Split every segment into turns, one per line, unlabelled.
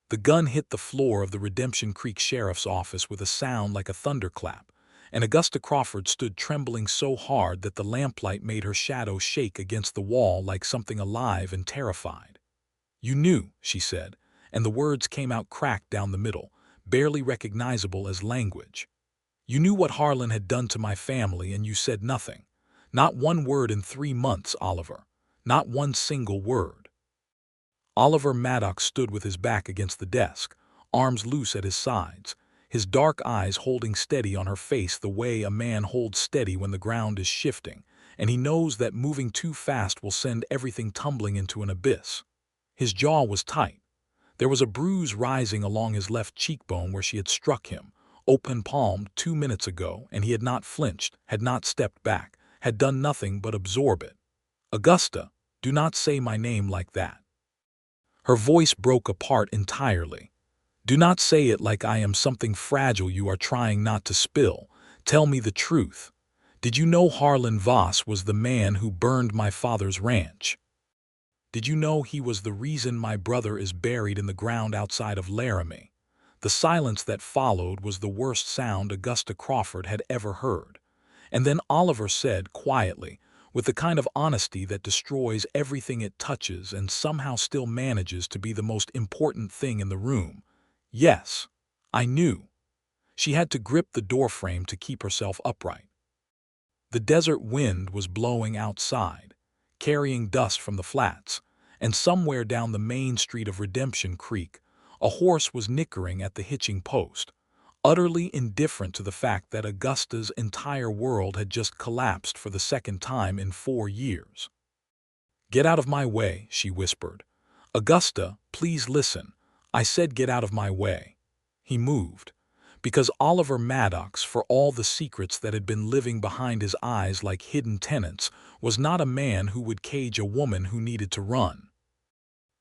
The gun hit the floor of the Redemption Creek Sheriff's office with a sound like a thunderclap, and Augusta Crawford stood trembling so hard that the lamplight made her shadow shake against the wall like something alive and terrified. "You knew," she said, and the words came out cracked down the middle, barely recognizable as language. "You knew what Harlan had done to my family, and you said nothing. Not one word in 3 months, Oliver. Not one single word." Oliver Maddox stood with his back against the desk, arms loose at his sides, his dark eyes holding steady on her face the way a man holds steady when the ground is shifting, and he knows that moving too fast will send everything tumbling into an abyss. His jaw was tight. There was a bruise rising along his left cheekbone where she had struck him, open-palmed 2 minutes ago, and he had not flinched, had not stepped back, had done nothing but absorb it. "Augusta, do not say my name like that." Her voice broke apart entirely. "Do not say it like I am something fragile you are trying not to spill. Tell me the truth. Did you know Harlan Voss was the man who burned my father's ranch? Did you know he was the reason my brother is buried in the ground outside of Laramie?" The silence that followed was the worst sound Augusta Crawford had ever heard. And then Oliver said quietly, with the kind of honesty that destroys everything it touches and somehow still manages to be the most important thing in the room, "Yes, I knew." She had to grip the doorframe to keep herself upright. The desert wind was blowing outside, carrying dust from the flats, and somewhere down the main street of Redemption Creek, a horse was nickering at the hitching post, utterly indifferent to the fact that Augusta's entire world had just collapsed for the second time in 4 years. "Get out of my way," she whispered. "Augusta, please listen. I said get out of my way." He moved, because Oliver Maddox, for all the secrets that had been living behind his eyes like hidden tenants, was not a man who would cage a woman who needed to run.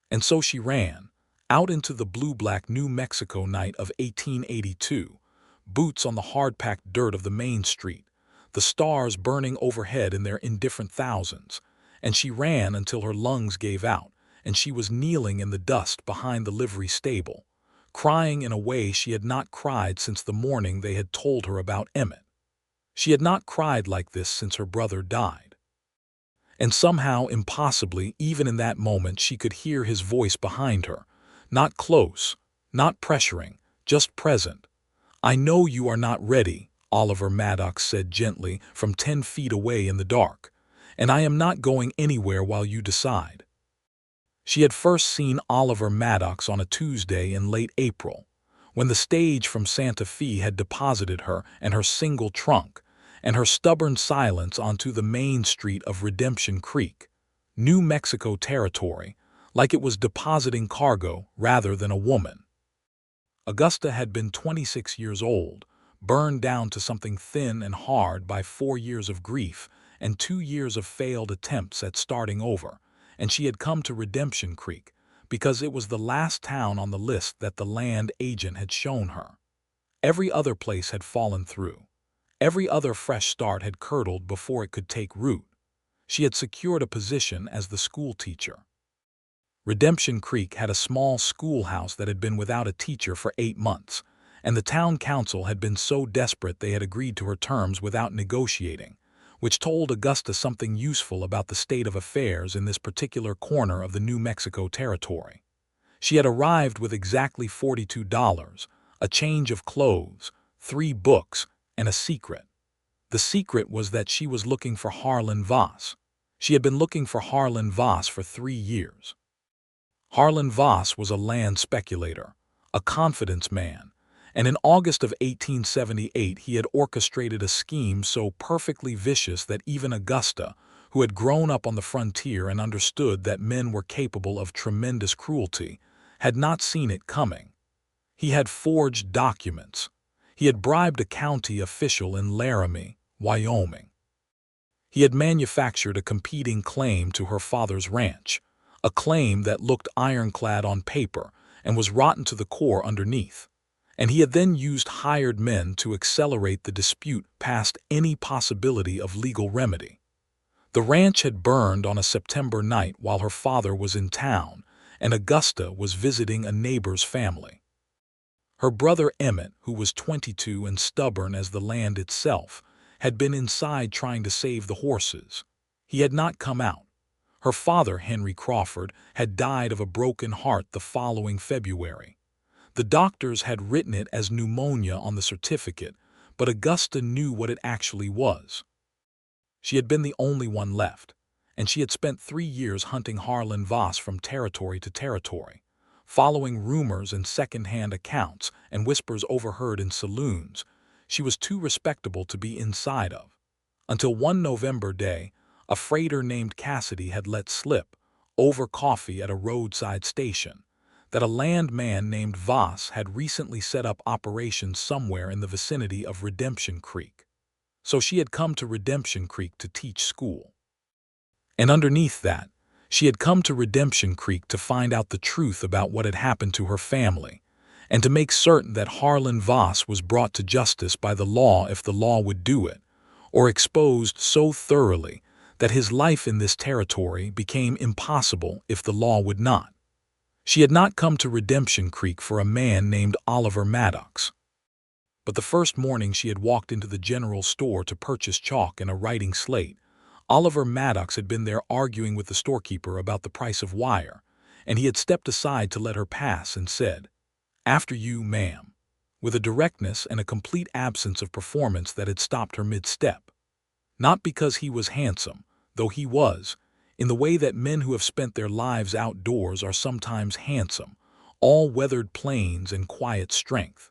And so she ran, out into the blue-black New Mexico night of 1882, boots on the hard-packed dirt of the main street, the stars burning overhead in their indifferent thousands, and she ran until her lungs gave out, and she was kneeling in the dust behind the livery stable, crying in a way she had not cried since the morning they had told her about Emmett. She had not cried like this since her brother died. And somehow, impossibly, even in that moment, she could hear his voice behind her, not close, not pressuring, just present. "I know you are not ready," Oliver Maddox said gently from 10 feet away in the dark, "and I am not going anywhere while you decide." She had first seen Oliver Maddox on a Tuesday in late April, when the stage from Santa Fe had deposited her and her single trunk, and her stubborn silence onto the main street of Redemption Creek, New Mexico territory, like it was depositing cargo rather than a woman. Augusta had been 26 years old, burned down to something thin and hard by 4 years of grief and 2 years of failed attempts at starting over, and she had come to Redemption Creek because it was the last town on the list that the land agent had shown her. Every other place had fallen through. Every other fresh start had curdled before it could take root. She had secured a position as the schoolteacher. Redemption Creek had a small schoolhouse that had been without a teacher for 8 months, and the town council had been so desperate they had agreed to her terms without negotiating, which told Augusta something useful about the state of affairs in this particular corner of the New Mexico territory. She had arrived with exactly $42, a change of clothes, 3 books, and a secret. The secret was that she was looking for Harlan Voss. She had been looking for Harlan Voss for 3 years. Harlan Voss was a land speculator, a confidence man, and in August of 1878 he had orchestrated a scheme so perfectly vicious that even Augusta, who had grown up on the frontier and understood that men were capable of tremendous cruelty, had not seen it coming. He had forged documents. He had bribed a county official in Laramie, Wyoming. He had manufactured a competing claim to her father's ranch, a claim that looked ironclad on paper and was rotten to the core underneath. And he had then used hired men to accelerate the dispute past any possibility of legal remedy. The ranch had burned on a September night while her father was in town, and Augusta was visiting a neighbor's family. Her brother Emmett, who was 22 and stubborn as the land itself, had been inside trying to save the horses. He had not come out. Her father, Henry Crawford, had died of a broken heart the following February. The doctors had written it as pneumonia on the certificate, but Augusta knew what it actually was. She had been the only one left, and she had spent 3 years hunting Harlan Voss from territory to territory, following rumors and second-hand accounts and whispers overheard in saloons she was too respectable to be inside of. Until one November day, a freighter named Cassidy had let slip, over coffee at a roadside station, that a landman named Voss had recently set up operations somewhere in the vicinity of Redemption Creek. So she had come to Redemption Creek to teach school. And underneath that, she had come to Redemption Creek to find out the truth about what had happened to her family, and to make certain that Harlan Voss was brought to justice by the law if the law would do it, or exposed so thoroughly that his life in this territory became impossible if the law would not. She had not come to Redemption Creek for a man named Oliver Maddox. But the first morning she had walked into the general store to purchase chalk and a writing slate, Oliver Maddox had been there arguing with the storekeeper about the price of wire, and he had stepped aside to let her pass and said, "After you, ma'am," with a directness and a complete absence of performance that had stopped her mid-step. Not because he was handsome, though he was, in the way that men who have spent their lives outdoors are sometimes handsome, all-weathered plains and quiet strength.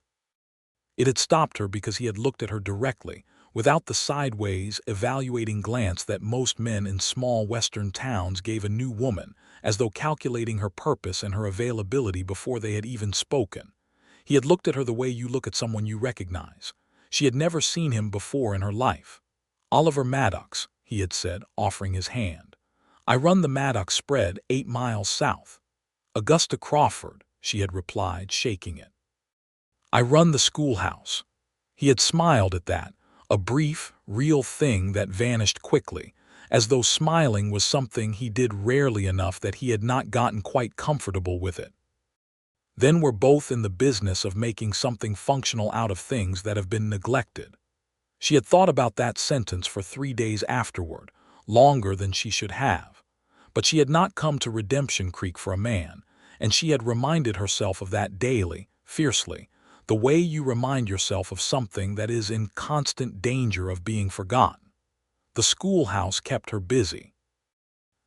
It had stopped her because he had looked at her directly, without the sideways, evaluating glance that most men in small western towns gave a new woman, as though calculating her purpose and her availability before they had even spoken. He had looked at her the way you look at someone you recognize. She had never seen him before in her life. "Oliver Maddox," he had said, offering his hand. "I run the Maddox spread 8 miles south." "Augusta Crawford," she had replied, shaking it. "I run the schoolhouse." He had smiled at that, a brief, real thing that vanished quickly, as though smiling was something he did rarely enough that he had not gotten quite comfortable with it. Then we're both in the business of making something functional out of things that have been neglected. She had thought about that sentence for 3 days afterward, longer than she should have. But she had not come to Redemption Creek for a man, and she had reminded herself of that daily, fiercely, the way you remind yourself of something that is in constant danger of being forgotten. The schoolhouse kept her busy.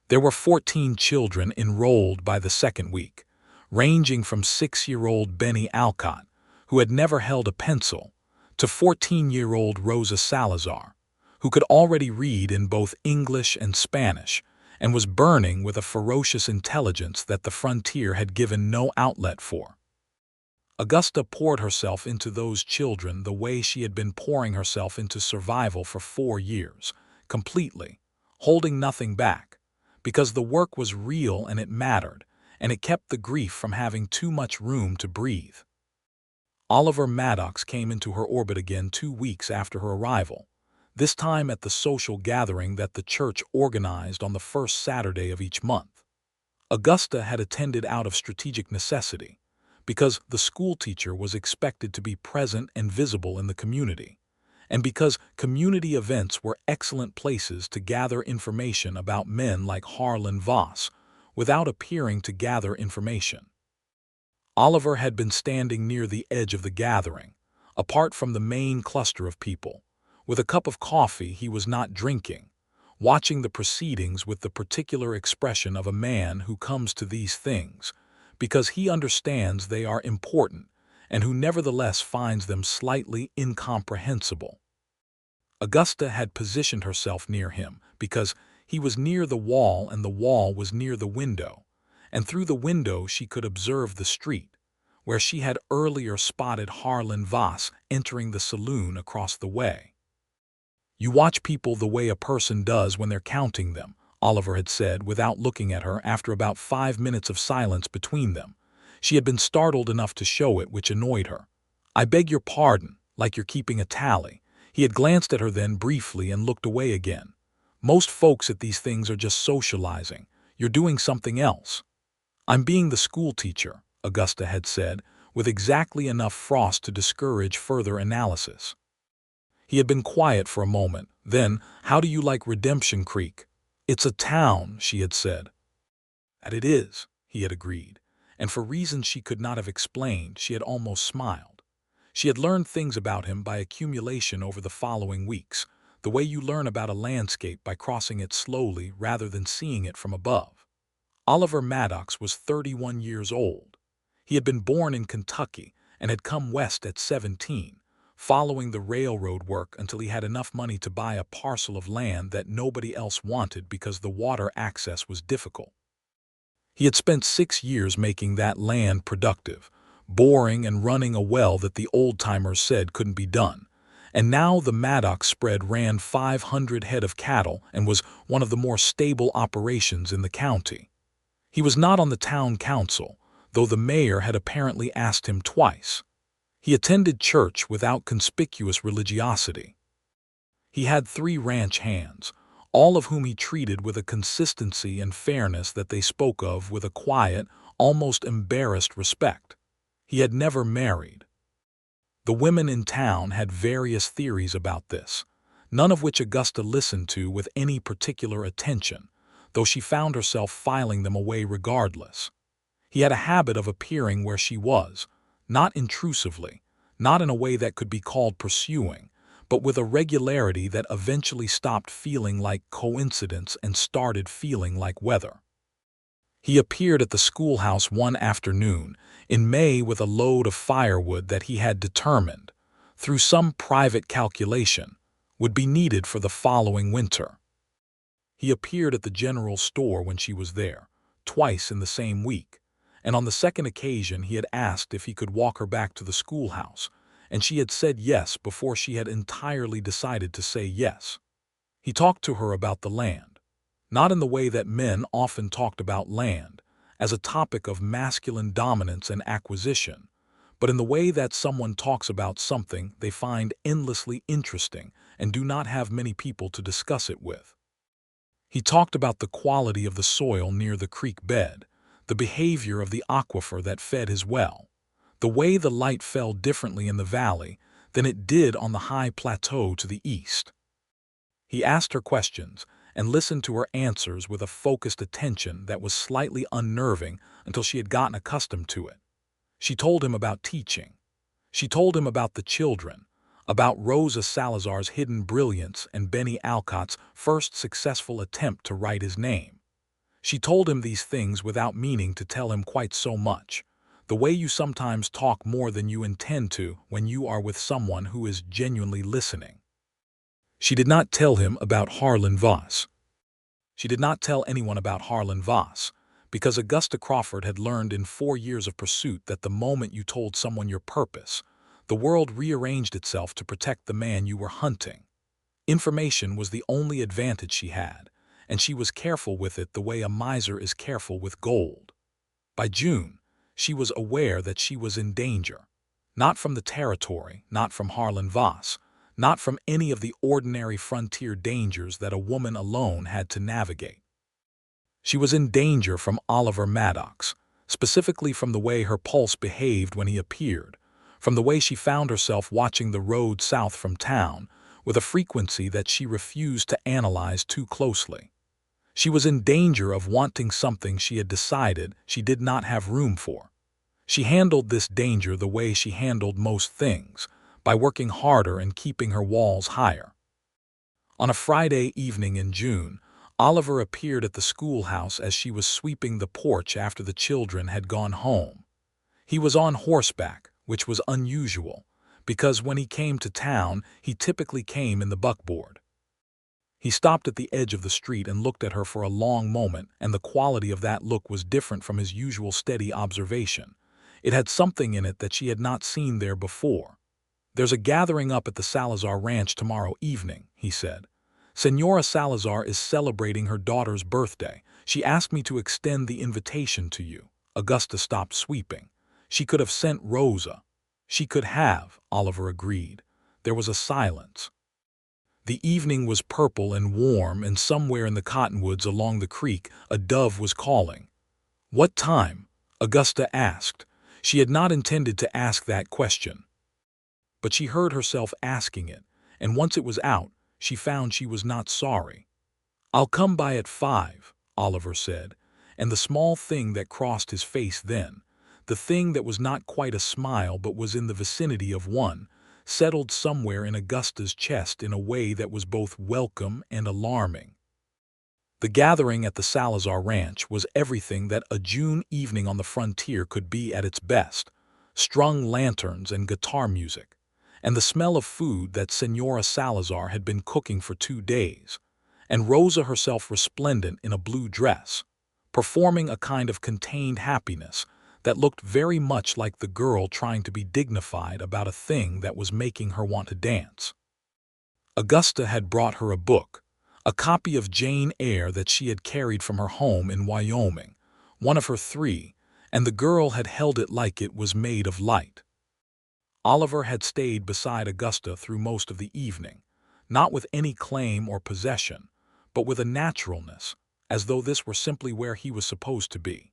There were 14 children enrolled by the second week, ranging from 6-year-old Benny Alcott, who had never held a pencil, to 14-year-old Rosa Salazar, who could already read in both English and Spanish, and was burning with a ferocious intelligence that the frontier had given no outlet for. Augusta poured herself into those children the way she had been pouring herself into survival for 4 years, completely, holding nothing back, because the work was real and it mattered, and it kept the grief from having too much room to breathe. Oliver Maddox came into her orbit again 2 weeks after her arrival, this time at the social gathering that the church organized on the first Saturday of each month. Augusta had attended out of strategic necessity, because the schoolteacher was expected to be present and visible in the community, and because community events were excellent places to gather information about men like Harlan Voss, without appearing to gather information. Oliver had been standing near the edge of the gathering, apart from the main cluster of people, with a cup of coffee he was not drinking, watching the proceedings with the particular expression of a man who comes to these things because he understands they are important and who nevertheless finds them slightly incomprehensible. Augusta had positioned herself near him because he was near the wall and the wall was near the window, and through the window she could observe the street, where she had earlier spotted Harlan Voss entering the saloon across the way. "You watch people the way a person does when they're counting them," Oliver had said without looking at her after about 5 minutes of silence between them. She had been startled enough to show it, which annoyed her. "I beg your pardon, like you're keeping a tally." He had glanced at her then briefly and looked away again. "Most folks at these things are just socializing. You're doing something else." "I'm being the schoolteacher," Augusta had said, with exactly enough frost to discourage further analysis. He had been quiet for a moment. Then, "How do you like Redemption Creek?" "It's a town," she had said. "That it is," he had agreed, and for reasons she could not have explained, she had almost smiled. She had learned things about him by accumulation over the following weeks, the way you learn about a landscape by crossing it slowly rather than seeing it from above. Oliver Maddox was 31 years old. He had been born in Kentucky and had come west at 17, following the railroad work until he had enough money to buy a parcel of land that nobody else wanted because the water access was difficult. He had spent 6 years making that land productive, boring and running a well that the old-timers said couldn't be done. And now the Maddox spread ran 500 head of cattle and was one of the more stable operations in the county. He was not on the town council, though the mayor had apparently asked him twice. He attended church without conspicuous religiosity. He had 3 ranch hands, all of whom he treated with a consistency and fairness that they spoke of with a quiet, almost embarrassed respect. He had never married. The women in town had various theories about this, none of which Augusta listened to with any particular attention, though she found herself filing them away regardless. He had a habit of appearing where she was, not intrusively, not in a way that could be called pursuing, but with a regularity that eventually stopped feeling like coincidence and started feeling like weather. He appeared at the schoolhouse one afternoon in May with a load of firewood that he had determined, through some private calculation, would be needed for the following winter. He appeared at the general store when she was there, twice in the same week, and on the second occasion he had asked if he could walk her back to the schoolhouse, and she had said yes before she had entirely decided to say yes. He talked to her about the land, not in the way that men often talked about land, as a topic of masculine dominance and acquisition, but in the way that someone talks about something they find endlessly interesting and do not have many people to discuss it with. He talked about the quality of the soil near the creek bed, the behavior of the aquifer that fed his well, the way the light fell differently in the valley than it did on the high plateau to the east. He asked her questions and listened to her answers with a focused attention that was slightly unnerving until she had gotten accustomed to it. She told him about teaching. She told him about the children, about Rosa Salazar's hidden brilliance and Benny Alcott's first successful attempt to write his name. She told him these things without meaning to tell him quite so much, the way you sometimes talk more than you intend to when you are with someone who is genuinely listening. She did not tell him about Harlan Voss. She did not tell anyone about Harlan Voss, because Augusta Crawford had learned in 4 years of pursuit that the moment you told someone your purpose, the world rearranged itself to protect the man you were hunting. Information was the only advantage she had, and she was careful with it the way a miser is careful with gold. By June, she was aware that she was in danger, not from the territory, not from Harlan Voss, not from any of the ordinary frontier dangers that a woman alone had to navigate. She was in danger from Oliver Maddox, specifically from the way her pulse behaved when he appeared, from the way she found herself watching the road south from town with a frequency that she refused to analyze too closely. She was in danger of wanting something she had decided she did not have room for. She handled this danger the way she handled most things, by working harder and keeping her walls higher. On a Friday evening in June, Oliver appeared at the schoolhouse as she was sweeping the porch after the children had gone home. He was on horseback, which was unusual, because when he came to town, he typically came in the buckboard. He stopped at the edge of the street and looked at her for a long moment, and the quality of that look was different from his usual steady observation. It had something in it that she had not seen there before. "There's a gathering up at the Salazar Ranch tomorrow evening," he said. "Senora Salazar is celebrating her daughter's birthday. She asked me to extend the invitation to you." Augusta stopped sweeping. She could have sent Rosa. She could have, Oliver agreed. There was a silence. The evening was purple and warm, and somewhere in the cottonwoods along the creek a dove was calling. "What time?" Augusta asked. She had not intended to ask that question, but she heard herself asking it, and once it was out, she found she was not sorry. "I'll come by at 5, Oliver said, and the small thing that crossed his face then, the thing that was not quite a smile but was in the vicinity of one, settled somewhere in Augusta's chest in a way that was both welcome and alarming. The gathering at the Salazar Ranch was everything that a June evening on the frontier could be at its best: strung lanterns and guitar music, and the smell of food that Senora Salazar had been cooking for 2 days, and Rosa herself resplendent in a blue dress, performing a kind of contained happiness that looked very much like the girl trying to be dignified about a thing that was making her want to dance. Augusta had brought her a book, a copy of Jane Eyre that she had carried from her home in Wyoming, one of her 3, and the girl had held it like it was made of light. Oliver had stayed beside Augusta through most of the evening, not with any claim or possession, but with a naturalness, as though this were simply where he was supposed to be.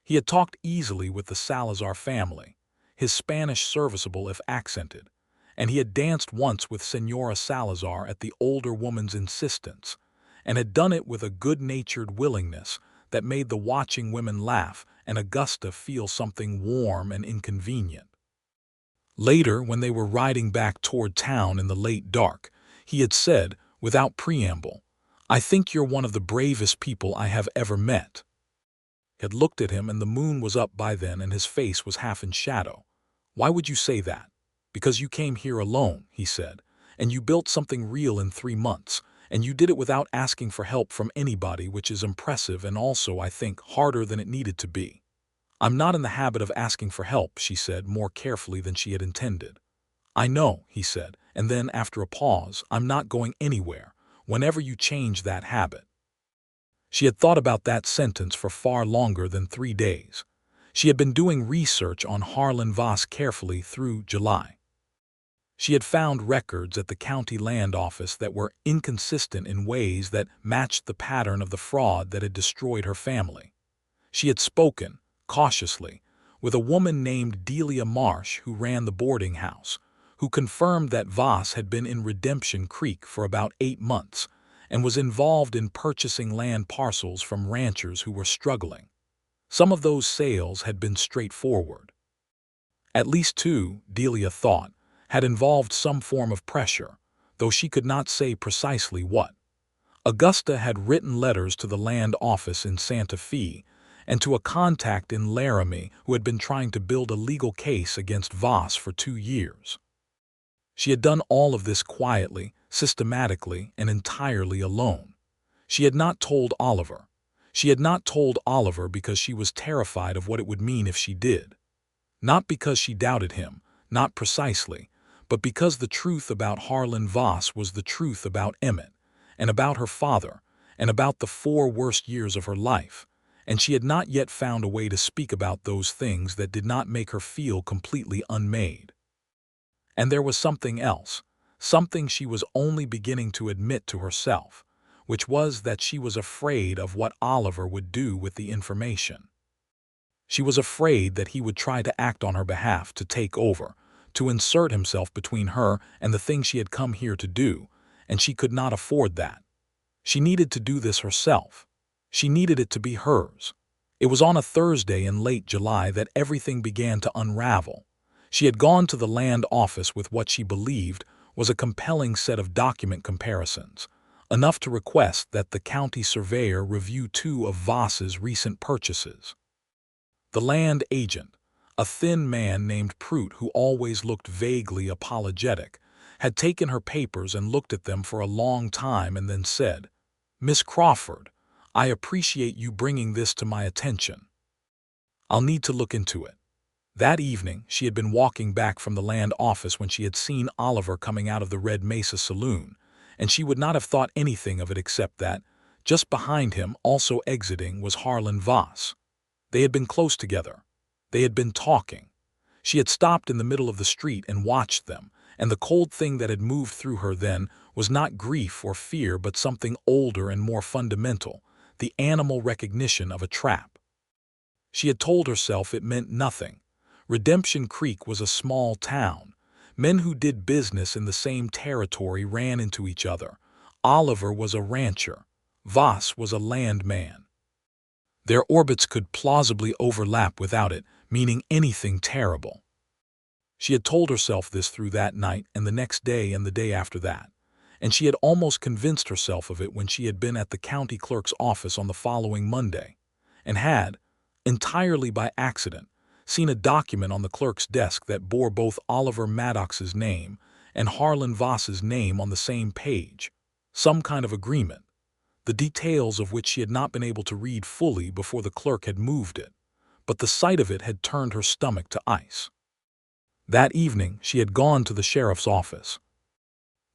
He had talked easily with the Salazar family, his Spanish serviceable if accented, and he had danced once with Senora Salazar at the older woman's insistence, and had done it with a good-natured willingness that made the watching women laugh and Augusta feel something warm and inconvenient. Later, when they were riding back toward town in the late dark, he had said, without preamble, "I think you're one of the bravest people I have ever met." He had looked at him, and the moon was up by then and his face was half in shadow. "Why would you say that?" "Because you came here alone," he said, "and you built something real in 3 months, and you did it without asking for help from anybody, which is impressive and also, I think, harder than it needed to be." "I'm not in the habit of asking for help," she said, more carefully than she had intended. "I know," he said, and then, after a pause, "I'm not going anywhere, whenever you change that habit." She had thought about that sentence for far longer than 3 days. She had been doing research on Harlan Voss carefully through July. She had found records at the county land office that were inconsistent in ways that matched the pattern of the fraud that had destroyed her family. She had spoken, cautiously, with a woman named Delia Marsh who ran the boarding house, who confirmed that Voss had been in Redemption Creek for about 8 months and was involved in purchasing land parcels from ranchers who were struggling. Some of those sales had been straightforward. At least 2, Delia thought, had involved some form of pressure, though she could not say precisely what. Augusta had written letters to the land office in Santa Fe and to a contact in Laramie who had been trying to build a legal case against Voss for 2 years. She had done all of this quietly, systematically, and entirely alone. She had not told Oliver. She had not told Oliver because she was terrified of what it would mean if she did. Not because she doubted him, not precisely, but because the truth about Harlan Voss was the truth about Emmett, and about her father, and about the 4 worst years of her life, and she had not yet found a way to speak about those things that did not make her feel completely unmade. And there was something else, something she was only beginning to admit to herself, which was that she was afraid of what Oliver would do with the information. She was afraid that he would try to act on her behalf, to take over, to insert himself between her and the thing she had come here to do, and she could not afford that. She needed to do this herself. She needed it to be hers. It was on a Thursday in late July that everything began to unravel. She had gone to the land office with what she believed was a compelling set of document comparisons, enough to request that the county surveyor review 2 of Voss's recent purchases. The land agent, a thin man named Prout who always looked vaguely apologetic, had taken her papers and looked at them for a long time and then said, "Miss Crawford, I appreciate you bringing this to my attention. I'll need to look into it." That evening, she had been walking back from the land office when she had seen Oliver coming out of the Red Mesa saloon, and she would not have thought anything of it except that, just behind him, also exiting, was Harlan Voss. They had been close together. They had been talking. She had stopped in the middle of the street and watched them, and the cold thing that had moved through her then was not grief or fear but something older and more fundamental, the animal recognition of a trap. She had told herself it meant nothing. Redemption Creek was a small town. Men who did business in the same territory ran into each other. Oliver was a rancher. Voss was a landman. Their orbits could plausibly overlap without it meaning anything terrible. She had told herself this through that night and the next day and the day after that, and she had almost convinced herself of it when she had been at the county clerk's office on the following Monday, and had, entirely by accident, seen a document on the clerk's desk that bore both Oliver Maddox's name and Harlan Voss's name on the same page, some kind of agreement, the details of which she had not been able to read fully before the clerk had moved it, but the sight of it had turned her stomach to ice. That evening she had gone to the sheriff's office.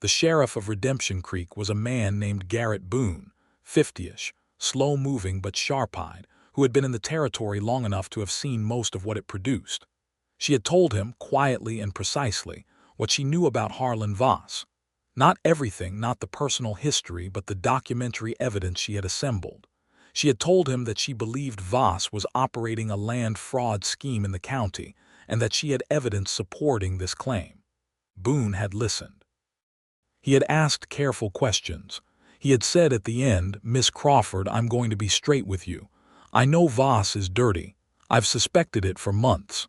The sheriff of Redemption Creek was a man named Garrett Boone, 50-ish, slow-moving but sharp-eyed, who had been in the territory long enough to have seen most of what it produced. She had told him, quietly and precisely, what she knew about Harlan Voss. Not everything, not the personal history, but the documentary evidence she had assembled. She had told him that she believed Voss was operating a land fraud scheme in the county, and that she had evidence supporting this claim. Boone had listened. He had asked careful questions. He had said at the end, "Miss Crawford, I'm going to be straight with you. I know Voss is dirty. I've suspected it for months.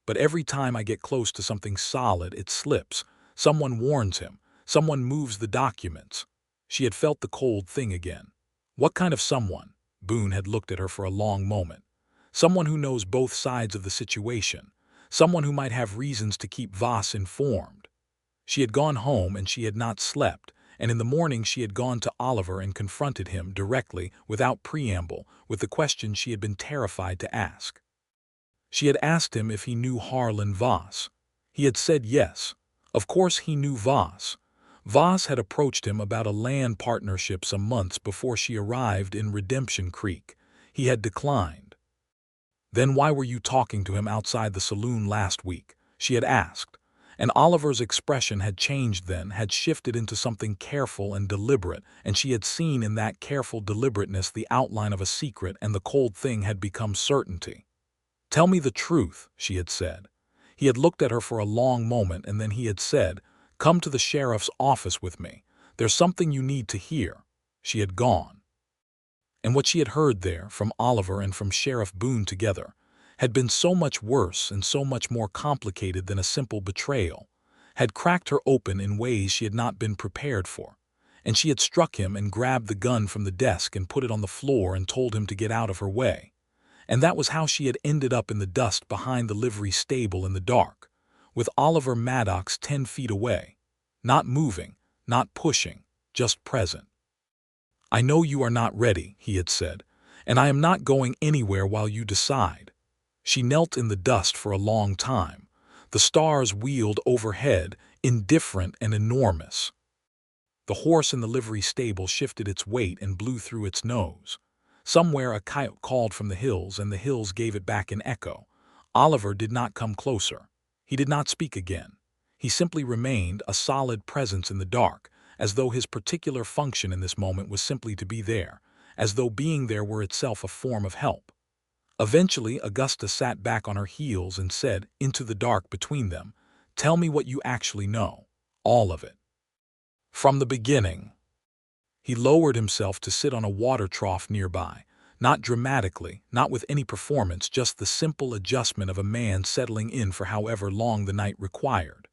But every time I get close to something solid, it slips. Someone warns him. Someone moves the documents." She had felt the cold thing again. What kind of someone? Boone had looked at her for a long moment. Someone who knows both sides of the situation. Someone who might have reasons to keep Voss informed. She had gone home and she had not slept, and in the morning she had gone to Oliver and confronted him directly, without preamble, with the question she had been terrified to ask. She had asked him if he knew Harlan Voss. He had said yes. Of course he knew Voss. Voss had approached him about a land partnership some months before she arrived in Redemption Creek. He had declined. "Then why were you talking to him outside the saloon last week?" she had asked. And Oliver's expression had changed then, had shifted into something careful and deliberate, and she had seen in that careful deliberateness the outline of a secret, and the cold thing had become certainty. "Tell me the truth," she had said. He had looked at her for a long moment, and then he had said, "Come to the sheriff's office with me. There's something you need to hear." She had gone. And what she had heard there, from Oliver and from Sheriff Boone together, had been so much worse and so much more complicated than a simple betrayal, had cracked her open in ways she had not been prepared for, and she had struck him and grabbed the gun from the desk and put it on the floor and told him to get out of her way. And that was how she had ended up in the dust behind the livery stable in the dark, with Oliver Maddox 10 feet away, not moving, not pushing, just present. "I know you are not ready," he had said, "and I am not going anywhere while you decide." She knelt in the dust for a long time. The stars wheeled overhead, indifferent and enormous. The horse in the livery stable shifted its weight and blew through its nose. Somewhere a coyote called from the hills, and the hills gave it back in echo. Oliver did not come closer. He did not speak again. He simply remained, a solid presence in the dark, as though his particular function in this moment was simply to be there, as though being there were itself a form of help. Eventually, Augusta sat back on her heels and said, into the dark between them, "Tell me what you actually know. All of it. From the beginning." He lowered himself to sit on a water trough nearby, not dramatically, not with any performance, just the simple adjustment of a man settling in for however long the night required.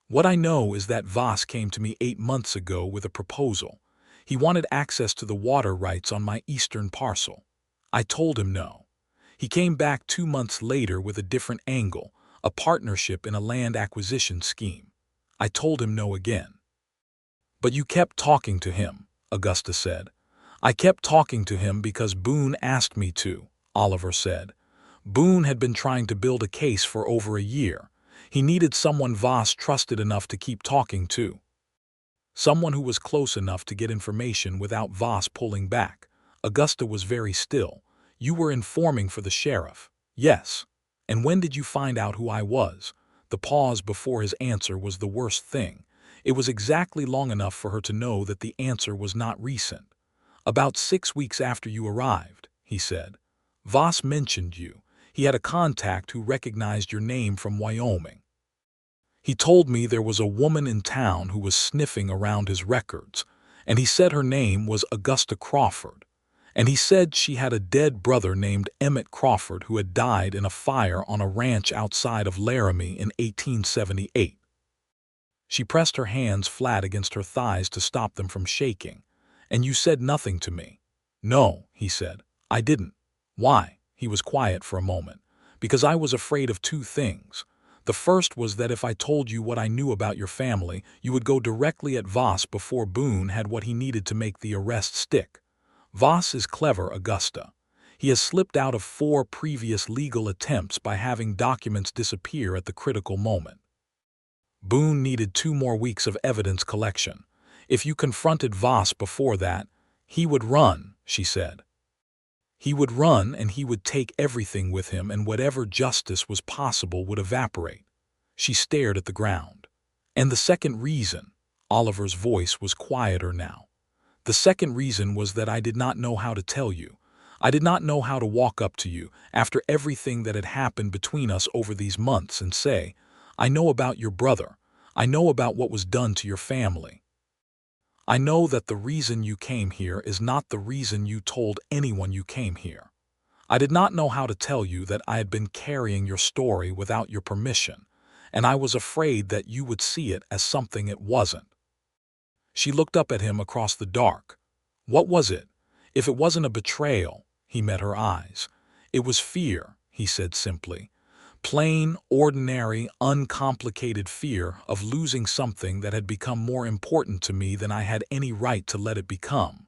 "What I know is that Voss came to me 8 months ago with a proposal. He wanted access to the water rights on my eastern parcel. I told him no. He came back 2 months later with a different angle, a partnership in a land acquisition scheme. I told him no again." "But you kept talking to him," Augusta said. "I kept talking to him because Boone asked me to," Oliver said. "Boone had been trying to build a case for over a year. He needed someone Voss trusted enough to keep talking to. Someone who was close enough to get information without Voss pulling back." Augusta was very still. "You were informing for the sheriff." "Yes. And when did you find out who I was?" The pause before his answer was the worst thing. It was exactly long enough for her to know that the answer was not recent. "About 6 weeks after you arrived," he said. Voss mentioned you. He had a contact who recognized your name from Wyoming. He told me there was a woman in town who was sniffing around his records, and he said her name was Augusta Crawford, and he said she had a dead brother named Emmett Crawford who had died in a fire on a ranch outside of Laramie in 1878. She pressed her hands flat against her thighs to stop them from shaking. And you said nothing to me. No, he said. I didn't. Why? He was quiet for a moment. Because I was afraid of two things. The first was that if I told you what I knew about your family, you would go directly at Voss before Boone had what he needed to make the arrest stick. Voss is clever, Augusta. He has slipped out of 4 previous legal attempts by having documents disappear at the critical moment. Boone needed 2 more weeks of evidence collection. If you confronted Voss before that, he would run, she said. He would run and he would take everything with him, and whatever justice was possible would evaporate. She stared at the ground. And the second reason, Oliver's voice was quieter now. The second reason was that I did not know how to tell you. I did not know how to walk up to you after everything that had happened between us over these months and say, I know about your brother. I know about what was done to your family. I know that the reason you came here is not the reason you told anyone you came here. I did not know how to tell you that I had been carrying your story without your permission, and I was afraid that you would see it as something it wasn't. She looked up at him across the dark. What was it? If it wasn't a betrayal, he met her eyes. It was fear, he said simply. Plain, ordinary, uncomplicated fear of losing something that had become more important to me than I had any right to let it become.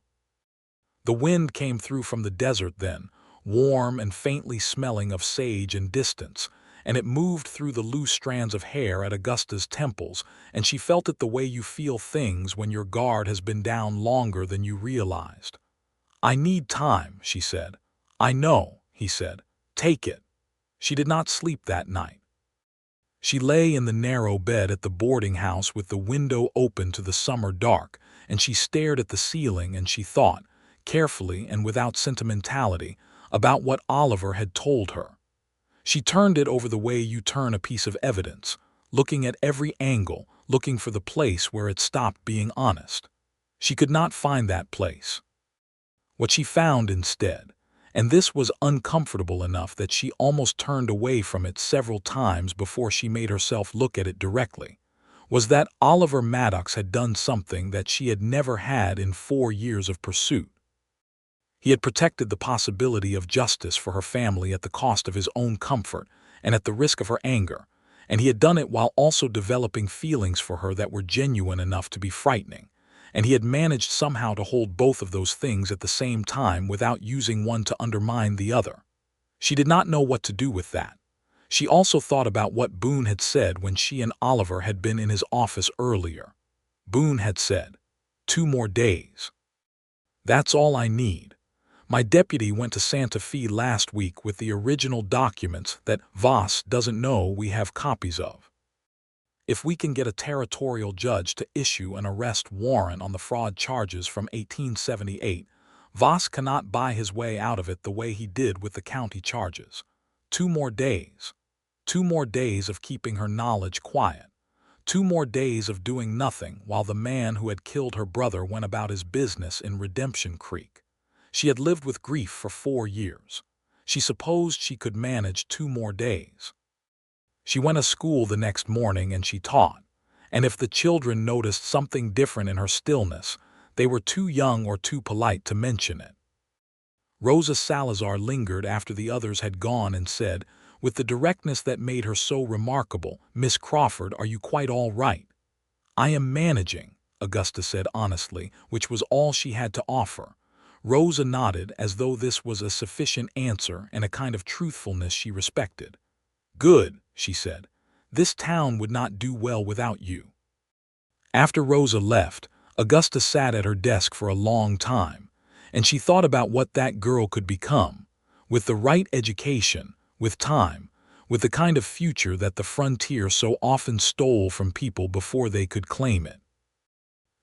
The wind came through from the desert then, warm and faintly smelling of sage and distance, and it moved through the loose strands of hair at Augusta's temples, and she felt it the way you feel things when your guard has been down longer than you realized. I need time, she said. I know, he said. Take it. She did not sleep that night. She lay in the narrow bed at the boarding house with the window open to the summer dark, and she stared at the ceiling and she thought, carefully and without sentimentality, about what Oliver had told her. She turned it over the way you turn a piece of evidence, looking at every angle, looking for the place where it stopped being honest. She could not find that place. What she found instead, and this was uncomfortable enough that she almost turned away from it several times before she made herself look at it directly, was that Oliver Maddox had done something that she had never had in 4 years of pursuit. He had protected the possibility of justice for her family at the cost of his own comfort and at the risk of her anger, and he had done it while also developing feelings for her that were genuine enough to be frightening. And he had managed somehow to hold both of those things at the same time without using one to undermine the other. She did not know what to do with that. She also thought about what Boone had said when she and Oliver had been in his office earlier. Boone had said, 2 more days. That's all I need. My deputy went to Santa Fe last week with the original documents that Voss doesn't know we have copies of. If we can get a territorial judge to issue an arrest warrant on the fraud charges from 1878, Voss cannot buy his way out of it the way he did with the county charges. 2 more days. 2 more days of keeping her knowledge quiet. 2 more days of doing nothing while the man who had killed her brother went about his business in Redemption Creek. She had lived with grief for 4 years. She supposed she could manage 2 more days. She went to school the next morning and she taught, and if the children noticed something different in her stillness, they were too young or too polite to mention it. Rosa Salazar lingered after the others had gone and said, with the directness that made her so remarkable, Miss Crawford, are you quite all right? I am managing, Augusta said honestly, which was all she had to offer. Rosa nodded as though this was a sufficient answer and a kind of truthfulness she respected. Good, she said. This town would not do well without you. After Rosa left, Augusta sat at her desk for a long time, and she thought about what that girl could become, with the right education, with time, with the kind of future that the frontier so often stole from people before they could claim it.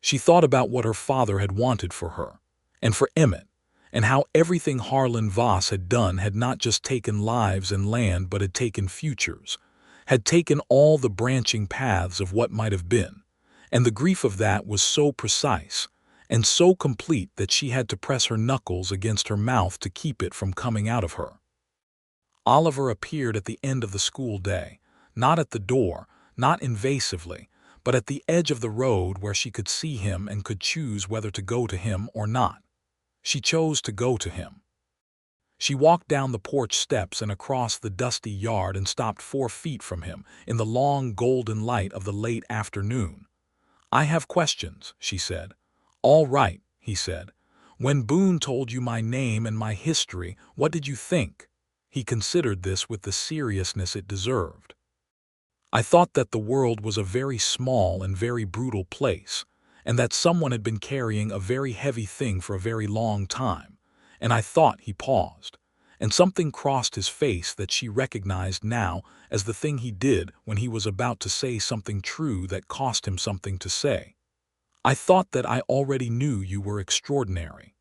She thought about what her father had wanted for her, and for Emmett, and how everything Harlan Voss had done had not just taken lives and land but had taken futures, had taken all the branching paths of what might have been, and the grief of that was so precise and so complete that she had to press her knuckles against her mouth to keep it from coming out of her. Oliver appeared at the end of the school day, not at the door, not invasively, but at the edge of the road where she could see him and could choose whether to go to him or not. She chose to go to him. She walked down the porch steps and across the dusty yard and stopped 4 feet from him in the long golden light of the late afternoon. "I have questions," she said. "All right," he said. "When Boone told you my name and my history, what did you think?" He considered this with the seriousness it deserved. "I thought that the world was a very small and very brutal place, and that someone had been carrying a very heavy thing for a very long time, and I thought," he paused, and something crossed his face that she recognized now as the thing he did when he was about to say something true that cost him something to say. "I thought that I already knew you were extraordinary.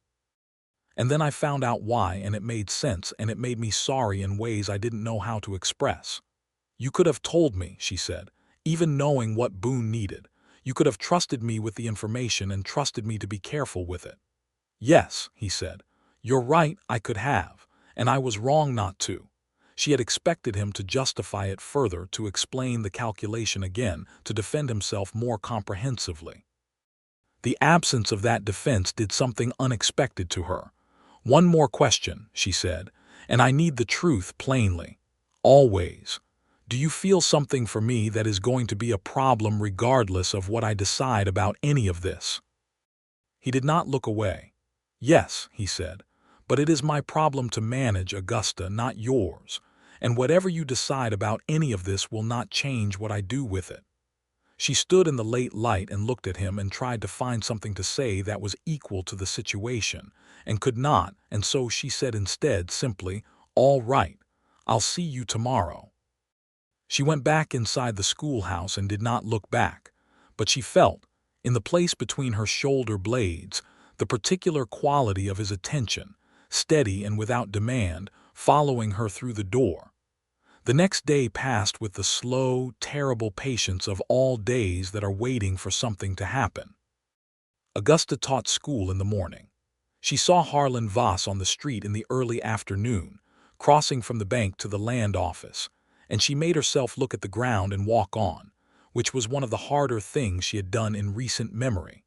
And then I found out why, and it made sense, and it made me sorry in ways I didn't know how to express. You could have told me," she said, "even knowing what Boone needed. You could have trusted me with the information and trusted me to be careful with it." "Yes," he said. "You're right, I could have, and I was wrong not to." She had expected him to justify it further, to explain the calculation again, to defend himself more comprehensively. The absence of that defense did something unexpected to her. "One more question," she said, "and I need the truth plainly. Always. Do you feel something for me that is going to be a problem regardless of what I decide about any of this?" He did not look away. "Yes," he said, "but it is my problem to manage, Augusta, not yours, and whatever you decide about any of this will not change what I do with it." She stood in the late light and looked at him and tried to find something to say that was equal to the situation, and could not, and so she said instead simply, "All right, I'll see you tomorrow." She went back inside the schoolhouse and did not look back, but she felt, in the place between her shoulder blades, the particular quality of his attention, steady and without demand, following her through the door. The next day passed with the slow, terrible patience of all days that are waiting for something to happen. Augusta taught school in the morning. She saw Harlan Voss on the street in the early afternoon, crossing from the bank to the land office, and she made herself look at the ground and walk on, which was one of the harder things she had done in recent memory.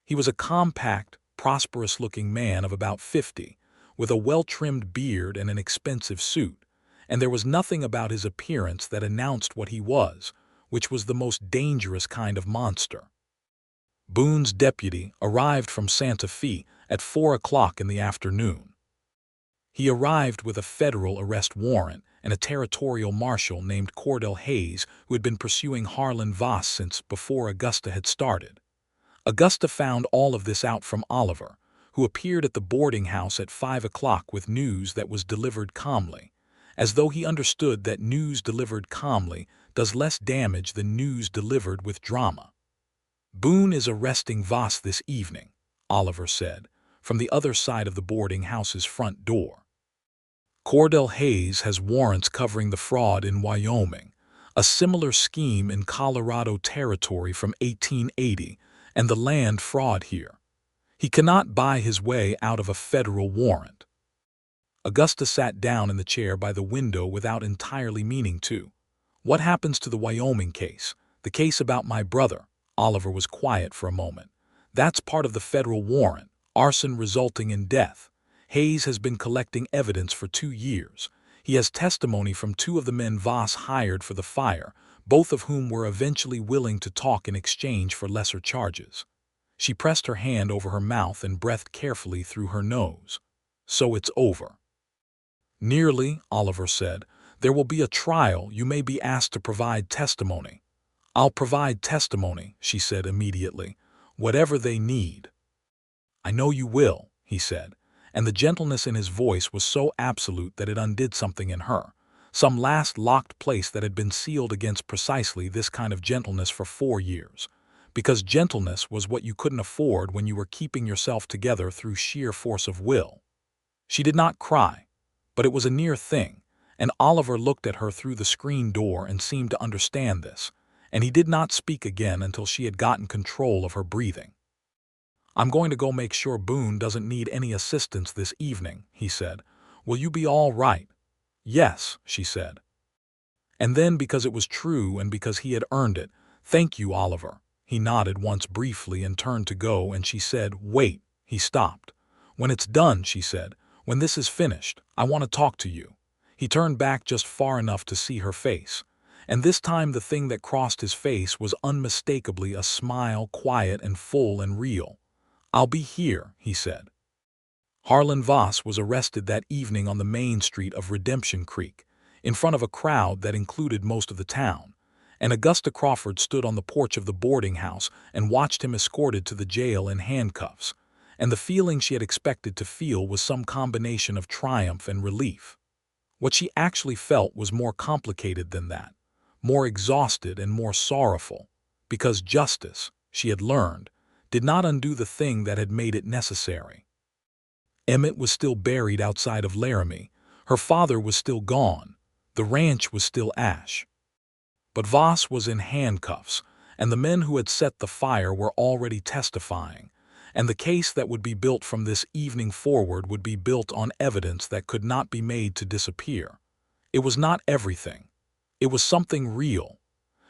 He was a compact, prosperous-looking man of about 50, with a well-trimmed beard and an expensive suit, and there was nothing about his appearance that announced what he was, which was the most dangerous kind of monster. Boone's deputy arrived from Santa Fe at 4 o'clock in the afternoon. He arrived with a federal arrest warrant and a territorial marshal named Cordell Hayes, who had been pursuing Harlan Voss since before Augusta had started. Augusta found all of this out from Oliver, who appeared at the boarding house at 5 o'clock with news that was delivered calmly, as though he understood that news delivered calmly does less damage than news delivered with drama. "Boone is arresting Voss this evening," Oliver said, from the other side of the boarding house's front door. "Cordell Hayes has warrants covering the fraud in Wyoming, a similar scheme in Colorado Territory from 1880, and the land fraud here. He cannot buy his way out of a federal warrant." Augusta sat down in the chair by the window without entirely meaning to. "What happens to the Wyoming case? The case about my brother?" Oliver was quiet for a moment. "That's part of the federal warrant, arson resulting in death. Hayes has been collecting evidence for 2 years. He has testimony from 2 of the men Voss hired for the fire, both of whom were eventually willing to talk in exchange for lesser charges." She pressed her hand over her mouth and breathed carefully through her nose. "So it's over." "Nearly," Oliver said. "There will be a trial. You may be asked to provide testimony." "I'll provide testimony," she said immediately. "Whatever they need." "I know you will," he said, and the gentleness in his voice was so absolute that it undid something in her, some last locked place that had been sealed against precisely this kind of gentleness for 4 years, because gentleness was what you couldn't afford when you were keeping yourself together through sheer force of will. She did not cry, but it was a near thing, and Oliver looked at her through the screen door and seemed to understand this, and he did not speak again until she had gotten control of her breathing. "I'm going to go make sure Boone doesn't need any assistance this evening," he said. "Will you be all right?" "Yes," she said. And then, because it was true and because he had earned it, "Thank you, Oliver." He nodded once briefly and turned to go, and she said, "Wait." He stopped. "When it's done," she said, "when this is finished, I want to talk to you." He turned back just far enough to see her face, and this time the thing that crossed his face was unmistakably a smile, quiet and full and real. "I'll be here," he said. Harlan Voss was arrested that evening on the main street of Redemption Creek, in front of a crowd that included most of the town, and Augusta Crawford stood on the porch of the boarding house and watched him escorted to the jail in handcuffs, and the feeling she had expected to feel was some combination of triumph and relief. What she actually felt was more complicated than that, more exhausted and more sorrowful, because justice, she had learned, did not undo the thing that had made it necessary. Emmett was still buried outside of Laramie, her father was still gone, the ranch was still ash. But Voss was in handcuffs, and the men who had set the fire were already testifying, and the case that would be built from this evening forward would be built on evidence that could not be made to disappear. It was not everything. It was something real.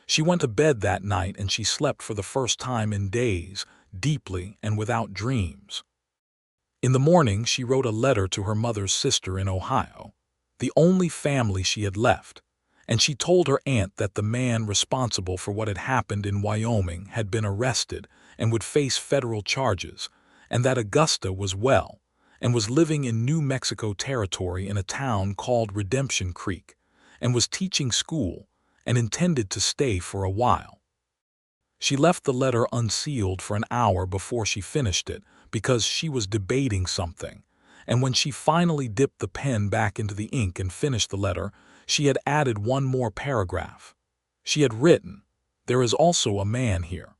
She went to bed that night and she slept for the first time in days, deeply and without dreams. In the morning, she wrote a letter to her mother's sister in Ohio, the only family she had left, and she told her aunt that the man responsible for what had happened in Wyoming had been arrested and would face federal charges, and that Augusta was well and was living in New Mexico territory in a town called Redemption Creek, and was teaching school and intended to stay for a while. She left the letter unsealed for an hour before she finished it because she was debating something, and when she finally dipped the pen back into the ink and finished the letter, she had added one more paragraph. She had written, "There is also a man here.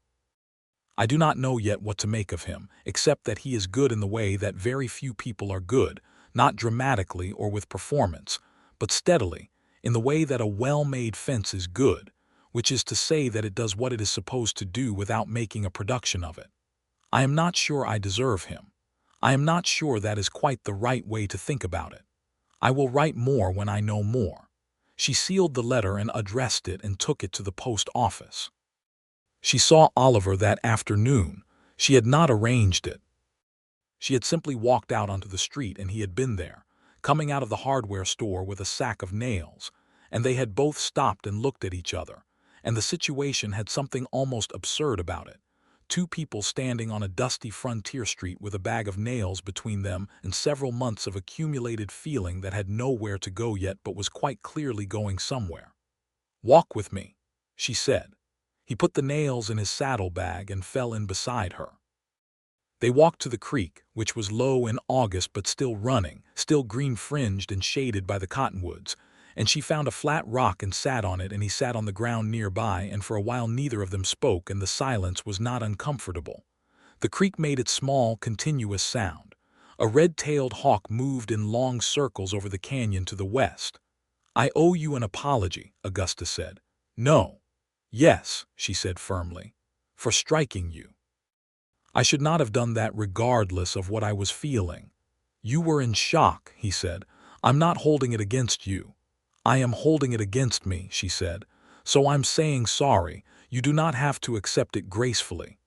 I do not know yet what to make of him, except that he is good in the way that very few people are good, not dramatically or with performance, but steadily, in the way that a well-made fence is good, which is to say that it does what it is supposed to do without making a production of it. I am not sure I deserve him. I am not sure that is quite the right way to think about it. I will write more when I know more." She sealed the letter and addressed it and took it to the post office. She saw Oliver that afternoon. She had not arranged it. She had simply walked out onto the street and he had been there, coming out of the hardware store with a sack of nails, and they had both stopped and looked at each other, and the situation had something almost absurd about it. Two people standing on a dusty frontier street with a bag of nails between them and several months of accumulated feeling that had nowhere to go yet but was quite clearly going somewhere. "Walk with me," she said. He put the nails in his saddlebag and fell in beside her. They walked to the creek, which was low in August but still running, still green-fringed and shaded by the cottonwoods, and she found a flat rock and sat on it, and he sat on the ground nearby, and for a while neither of them spoke, and the silence was not uncomfortable. The creek made its small, continuous sound. A red-tailed hawk moved in long circles over the canyon to the west. "I owe you an apology," Augusta said. "No." "Yes," she said firmly, "for striking you. I should not have done that regardless of what I was feeling." "You were in shock," he said. "I'm not holding it against you. I am holding it against me," she said. "So I'm saying sorry. You do not have to accept it gracefully.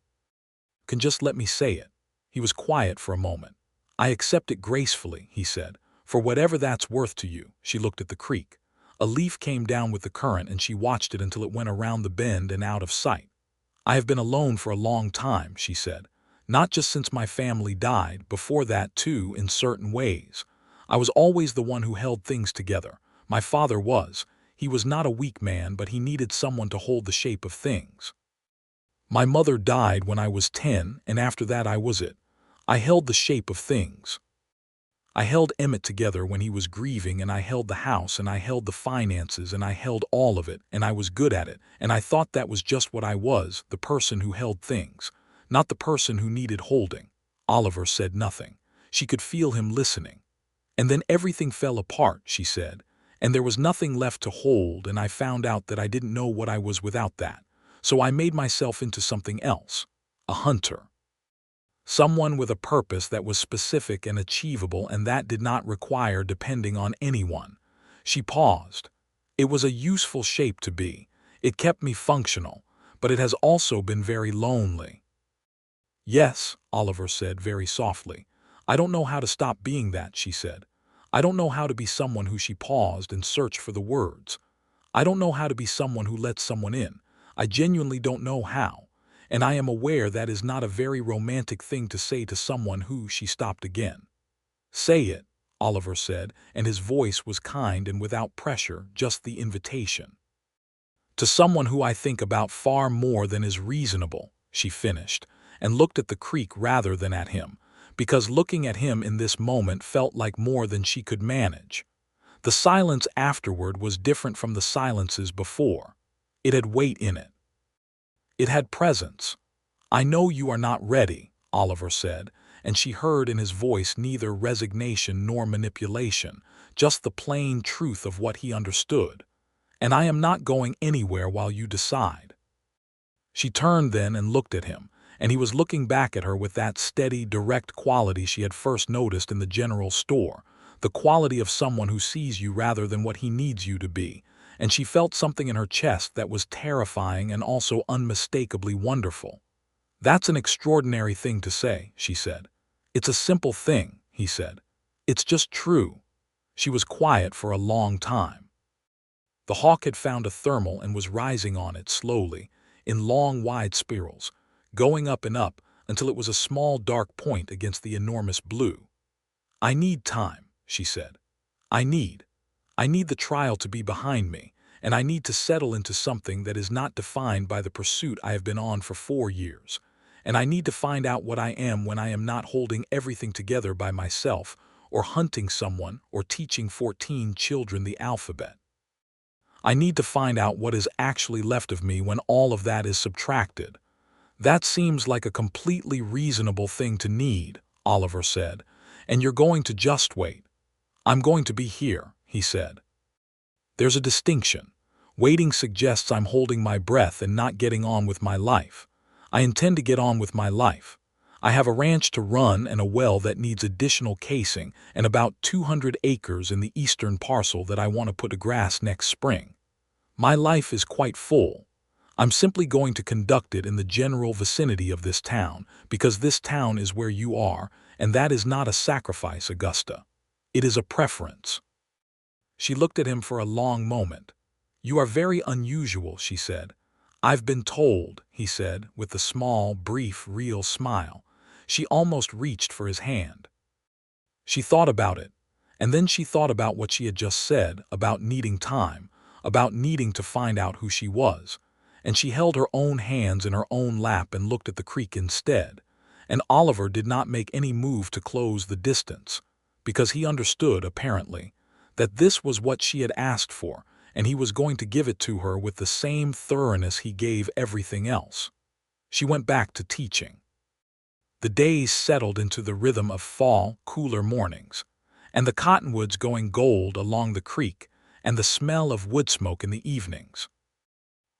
Can just let me say it." He was quiet for a moment. "I accept it gracefully," he said, "for whatever that's worth to you." She looked at the creek. A leaf came down with the current and she watched it until it went around the bend and out of sight. "I have been alone for a long time," she said. "Not just since my family died, before that too, in certain ways. I was always the one who held things together. My father was. He was not a weak man, but he needed someone to hold the shape of things. My mother died when I was 10, and after that I was it. I held the shape of things. I held Emmett together when he was grieving, and I held the house, and I held the finances, and I held all of it, and I was good at it, and I thought that was just what I was, the person who held things, not the person who needed holding." Oliver said nothing. She could feel him listening. And then everything fell apart, she said, and there was nothing left to hold, and I found out that I didn't know what I was without that. So I made myself into something else, a hunter. Someone with a purpose that was specific and achievable, and that did not require depending on anyone. She paused. It was a useful shape to be. It kept me functional, but it has also been very lonely. Yes, Oliver said very softly. I don't know how to stop being that, she said. I don't know how to be someone who she paused and searched for the words. I don't know how to be someone who lets someone in. I genuinely don't know how. And I am aware that is not a very romantic thing to say to someone who she stopped again. Say it, Oliver said, and his voice was kind and without pressure, just the invitation. To someone who I think about far more than is reasonable, she finished, and looked at the creek rather than at him, because looking at him in this moment felt like more than she could manage. The silence afterward was different from the silences before. It had weight in it. It had presence. I know you are not ready, Oliver said, and she heard in his voice neither resignation nor manipulation, just the plain truth of what he understood. And I am not going anywhere while you decide. She turned then and looked at him, and he was looking back at her with that steady, direct quality she had first noticed in the general store, the quality of someone who sees you rather than what he needs you to be, and she felt something in her chest that was terrifying and also unmistakably wonderful. That's an extraordinary thing to say, she said. It's a simple thing, he said. It's just true. She was quiet for a long time. The hawk had found a thermal and was rising on it slowly, in long, wide spirals, going up and up until it was a small dark point against the enormous blue. I need time, she said. I need the trial to be behind me, and I need to settle into something that is not defined by the pursuit I have been on for 4 years. And I need to find out what I am when I am not holding everything together by myself, or hunting someone, or teaching 14 children the alphabet. I need to find out what is actually left of me when all of that is subtracted. That seems like a completely reasonable thing to need, Oliver said, and you're going to just wait. I'm going to be here, he said. There's a distinction. Waiting suggests I'm holding my breath and not getting on with my life. I intend to get on with my life. I have a ranch to run and a well that needs additional casing and about 200 acres in the eastern parcel that I want to put to grass next spring. My life is quite full. I'm simply going to conduct it in the general vicinity of this town because this town is where you are, and that is not a sacrifice, Augusta. It is a preference. She looked at him for a long moment. You are very unusual, she said. I've been told, he said, with a small, brief, real smile. She almost reached for his hand. She thought about it, and then she thought about what she had just said, about needing time, about needing to find out who she was, and she held her own hands in her own lap and looked at the creek instead, and Oliver did not make any move to close the distance, because he understood, apparently, that this was what she had asked for, and he was going to give it to her with the same thoroughness he gave everything else. She went back to teaching. The days settled into the rhythm of fall, cooler mornings, and the cottonwoods going gold along the creek, and the smell of wood smoke in the evenings.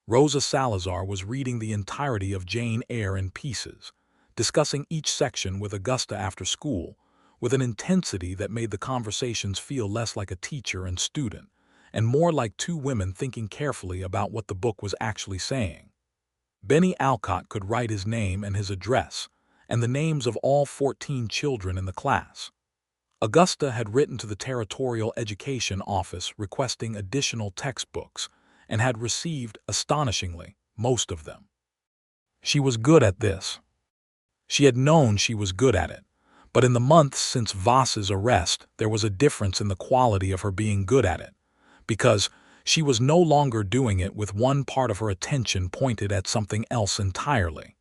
Rosa Salazar was reading the entirety of Jane Eyre in pieces, discussing each section with Augusta after school, with an intensity that made the conversations feel less like a teacher and student, and more like two women thinking carefully about what the book was actually saying. Benny Alcott could write his name and his address, and the names of all 14 children in the class. Augusta had written to the Territorial Education Office requesting additional textbooks, and had received, astonishingly, most of them. She was good at this. She had known she was good at it, but in the months since Voss's arrest there was a difference in the quality of her being good at it, because she was no longer doing it with one part of her attention pointed at something else entirely.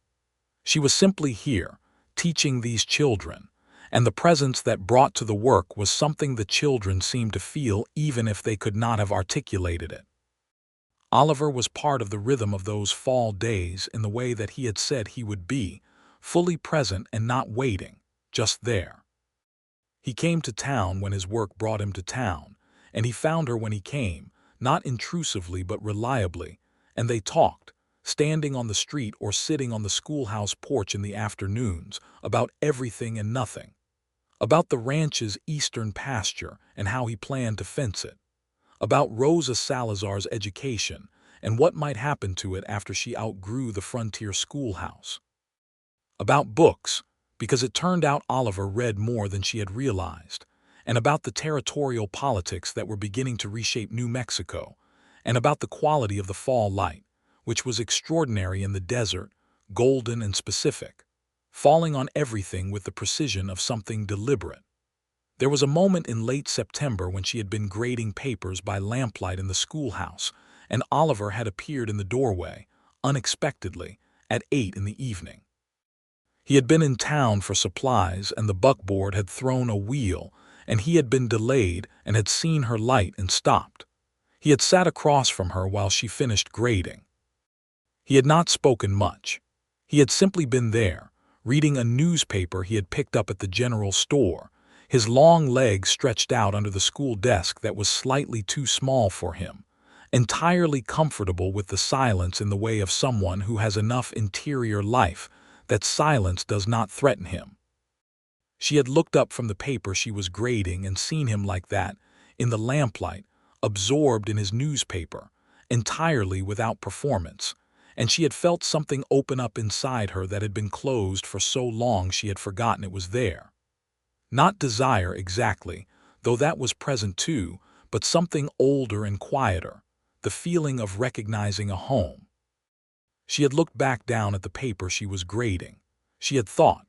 She was simply here, teaching these children, and the presence that brought to the work was something the children seemed to feel even if they could not have articulated it. Oliver was part of the rhythm of those fall days in the way that he had said he would be, fully present and not waiting, just there. He came to town when his work brought him to town, and he found her when he came, not intrusively but reliably, and they talked, standing on the street or sitting on the schoolhouse porch in the afternoons, about everything and nothing. About the ranch's eastern pasture and how he planned to fence it. About Rosa Salazar's education and what might happen to it after she outgrew the frontier schoolhouse. About books, because it turned out Oliver read more than she had realized, and about the territorial politics that were beginning to reshape New Mexico, and about the quality of the fall light, which was extraordinary in the desert, golden and specific, falling on everything with the precision of something deliberate. There was a moment in late September when she had been grading papers by lamplight in the schoolhouse, and Oliver had appeared in the doorway, unexpectedly, at 8 in the evening. He had been in town for supplies, and the buckboard had thrown a wheel, and he had been delayed and had seen her light and stopped. He had sat across from her while she finished grading. He had not spoken much. He had simply been there, reading a newspaper he had picked up at the general store, his long legs stretched out under the school desk that was slightly too small for him, entirely comfortable with the silence in the way of someone who has enough interior life that silence does not threaten him. She had looked up from the paper she was grading and seen him like that, in the lamplight, absorbed in his newspaper, entirely without performance, and she had felt something open up inside her that had been closed for so long she had forgotten it was there. Not desire exactly, though that was present too, but something older and quieter, the feeling of recognizing a home. She had looked back down at the paper she was grading. She had thought,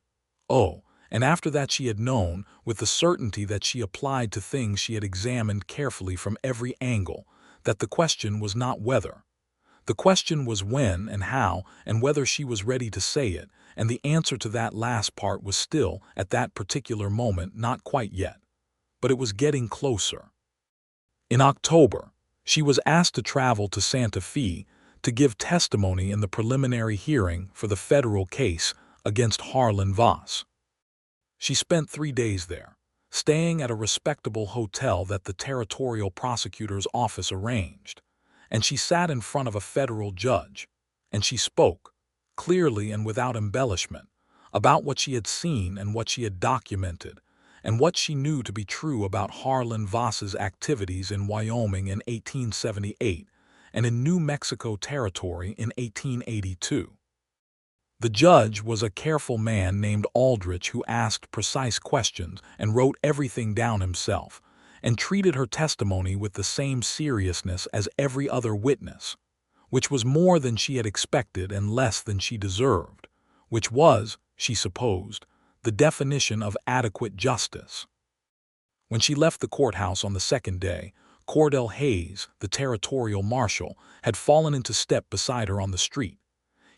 oh, and after that she had known, with the certainty that she applied to things she had examined carefully from every angle, that the question was not whether. The question was when and how and whether she was ready to say it, and the answer to that last part was still, at that particular moment, not quite yet. But it was getting closer. In October, she was asked to travel to Santa Fe to give testimony in the preliminary hearing for the federal case against Harlan Voss. She spent 3 days there, staying at a respectable hotel that the territorial prosecutor's office arranged, and she sat in front of a federal judge, and she spoke, clearly and without embellishment, about what she had seen and what she had documented, and what she knew to be true about Harlan Voss's activities in Wyoming in 1878 and in New Mexico Territory in 1882. The judge was a careful man named Aldrich who asked precise questions and wrote everything down himself, and treated her testimony with the same seriousness as every other witness, which was more than she had expected and less than she deserved, which was, she supposed, the definition of adequate justice. When she left the courthouse on the second day, Cordell Hayes, the territorial marshal, had fallen into step beside her on the street.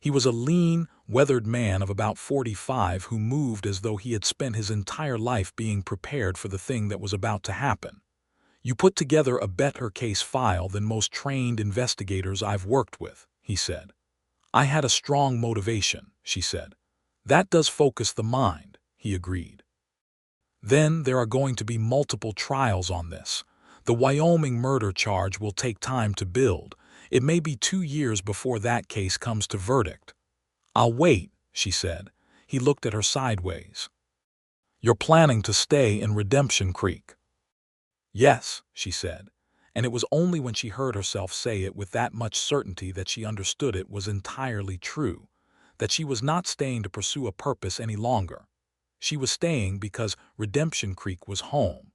He was a lean, weathered man of about 45 who moved as though he had spent his entire life being prepared for the thing that was about to happen. "You put together a better case file than most trained investigators I've worked with," he said. "I had a strong motivation," she said. "That does focus the mind," he agreed. "Then there are going to be multiple trials on this. The Wyoming murder charge will take time to build. It may be 2 years before that case comes to verdict." "I'll wait," she said. He looked at her sideways. "You're planning to stay in Redemption Creek?" "Yes," she said, and it was only when she heard herself say it with that much certainty that she understood it was entirely true, that she was not staying to pursue a purpose any longer. She was staying because Redemption Creek was home,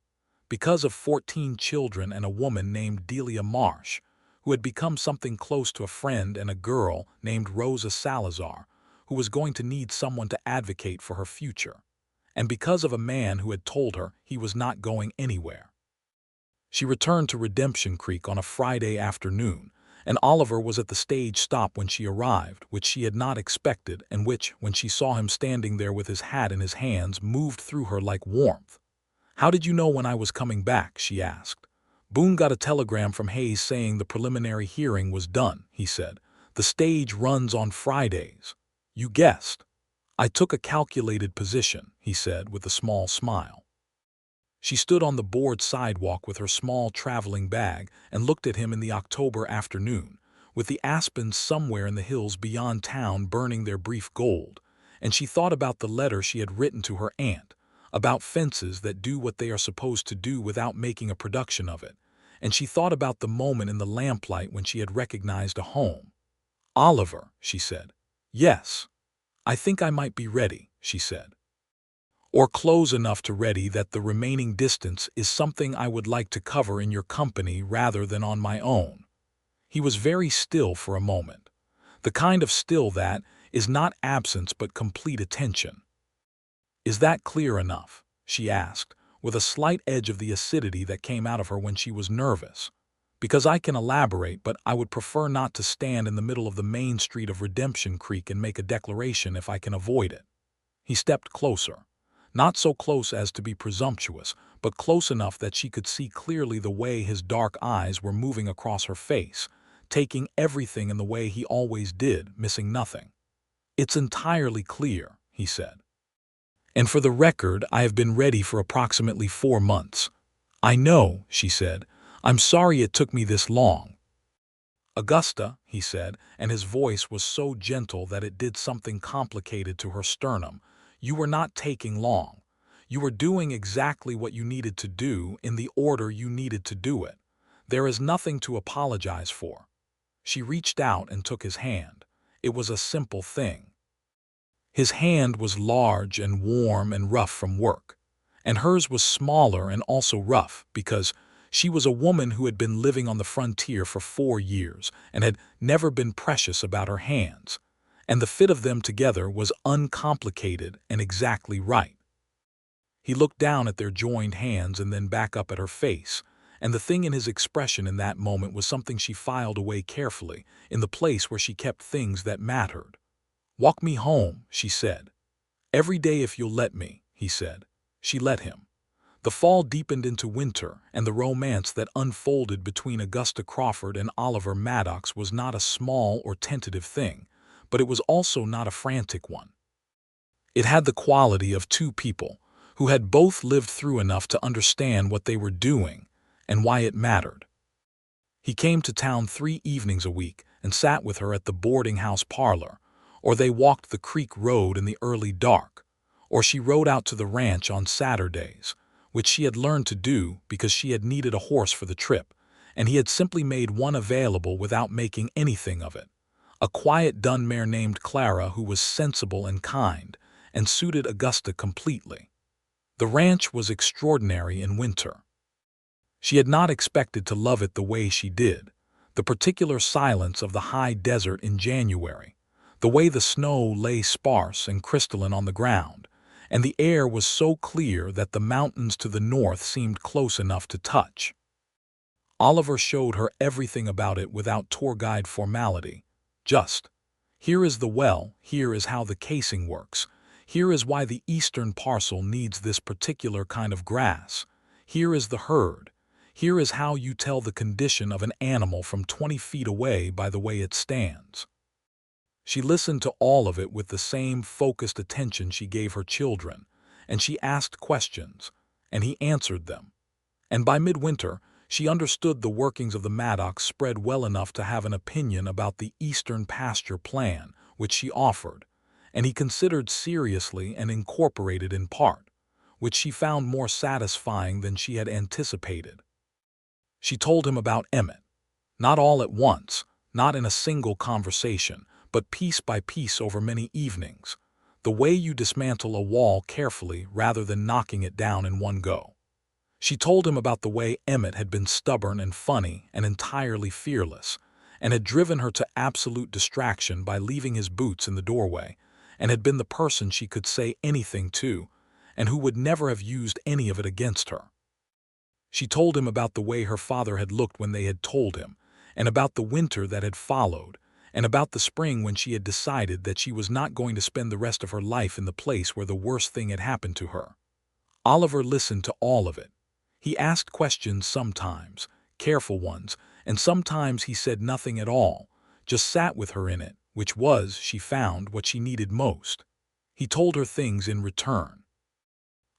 because of 14 children and a woman named Delia Marsh, who had become something close to a friend, and a girl named Rosa Salazar, who was going to need someone to advocate for her future, and because of a man who had told her he was not going anywhere. She returned to Redemption Creek on a Friday afternoon, and Oliver was at the stage stop when she arrived, which she had not expected, and which, when she saw him standing there with his hat in his hands, moved through her like warmth. "How did you know when I was coming back?" she asked. "Boone got a telegram from Hayes saying the preliminary hearing was done," he said. "The stage runs on Fridays." "You guessed." "I took a calculated position," he said with a small smile. She stood on the board sidewalk with her small traveling bag and looked at him in the October afternoon, with the aspens somewhere in the hills beyond town burning their brief gold, and she thought about the letter she had written to her aunt, about fences that do what they are supposed to do without making a production of it, and she thought about the moment in the lamplight when she had recognized a home. "Oliver," she said. "Yes. I think I might be ready," she said. "Or close enough to ready that the remaining distance is something I would like to cover in your company rather than on my own." He was very still for a moment, the kind of still that is not absence but complete attention. "Is that clear enough?" she asked, with a slight edge of the acidity that came out of her when she was nervous. "Because I can elaborate, but I would prefer not to stand in the middle of the main street of Redemption Creek and make a declaration if I can avoid it." He stepped closer, not so close as to be presumptuous, but close enough that she could see clearly the way his dark eyes were moving across her face, taking everything in the way he always did, missing nothing. "It's entirely clear," he said. "And for the record, I have been ready for approximately 4 months. I know," she said. "I'm sorry it took me this long." "Augusta," he said, and his voice was so gentle that it did something complicated to her sternum, "you were not taking long. You were doing exactly what you needed to do in the order you needed to do it. There is nothing to apologize for." She reached out and took his hand. It was a simple thing. His hand was large and warm and rough from work, and hers was smaller and also rough because she was a woman who had been living on the frontier for 4 years and had never been precious about her hands, and the fit of them together was uncomplicated and exactly right. He looked down at their joined hands and then back up at her face, and the thing in his expression in that moment was something she filed away carefully, in the place where she kept things that mattered. "Walk me home," she said. "Every day if you'll let me," he said. She let him. The fall deepened into winter, and the romance that unfolded between Augusta Crawford and Oliver Maddox was not a small or tentative thing, but it was also not a frantic one. It had the quality of two people who had both lived through enough to understand what they were doing and why it mattered. He came to town 3 evenings a week and sat with her at the boarding house parlor, or they walked the creek road in the early dark, or she rode out to the ranch on Saturdays, which she had learned to do because she had needed a horse for the trip, and he had simply made one available without making anything of it. A quiet dun mare named Clara who was sensible and kind, and suited Augusta completely. The ranch was extraordinary in winter. She had not expected to love it the way she did, the particular silence of the high desert in January, the way the snow lay sparse and crystalline on the ground, and the air was so clear that the mountains to the north seemed close enough to touch. Oliver showed her everything about it without tour guide formality. Just, "Here is the well, here is how the casing works, here is why the eastern parcel needs this particular kind of grass, here is the herd, here is how you tell the condition of an animal from 20 feet away by the way it stands." She listened to all of it with the same focused attention she gave her children, and she asked questions, and he answered them. And by midwinter, she understood the workings of the Maddox spread well enough to have an opinion about the Eastern Pasture Plan, which she offered, and he considered seriously and incorporated in part, which she found more satisfying than she had anticipated. She told him about Emmett, not all at once, not in a single conversation, but piece by piece over many evenings, the way you dismantle a wall carefully rather than knocking it down in one go. She told him about the way Emmett had been stubborn and funny and entirely fearless, and had driven her to absolute distraction by leaving his boots in the doorway, and had been the person she could say anything to, and who would never have used any of it against her. She told him about the way her father had looked when they had told him, and about the winter that had followed, and about the spring when she had decided that she was not going to spend the rest of her life in the place where the worst thing had happened to her. Oliver listened to all of it. He asked questions sometimes, careful ones, and sometimes he said nothing at all, just sat with her in it, which was, she found, what she needed most. He told her things in return.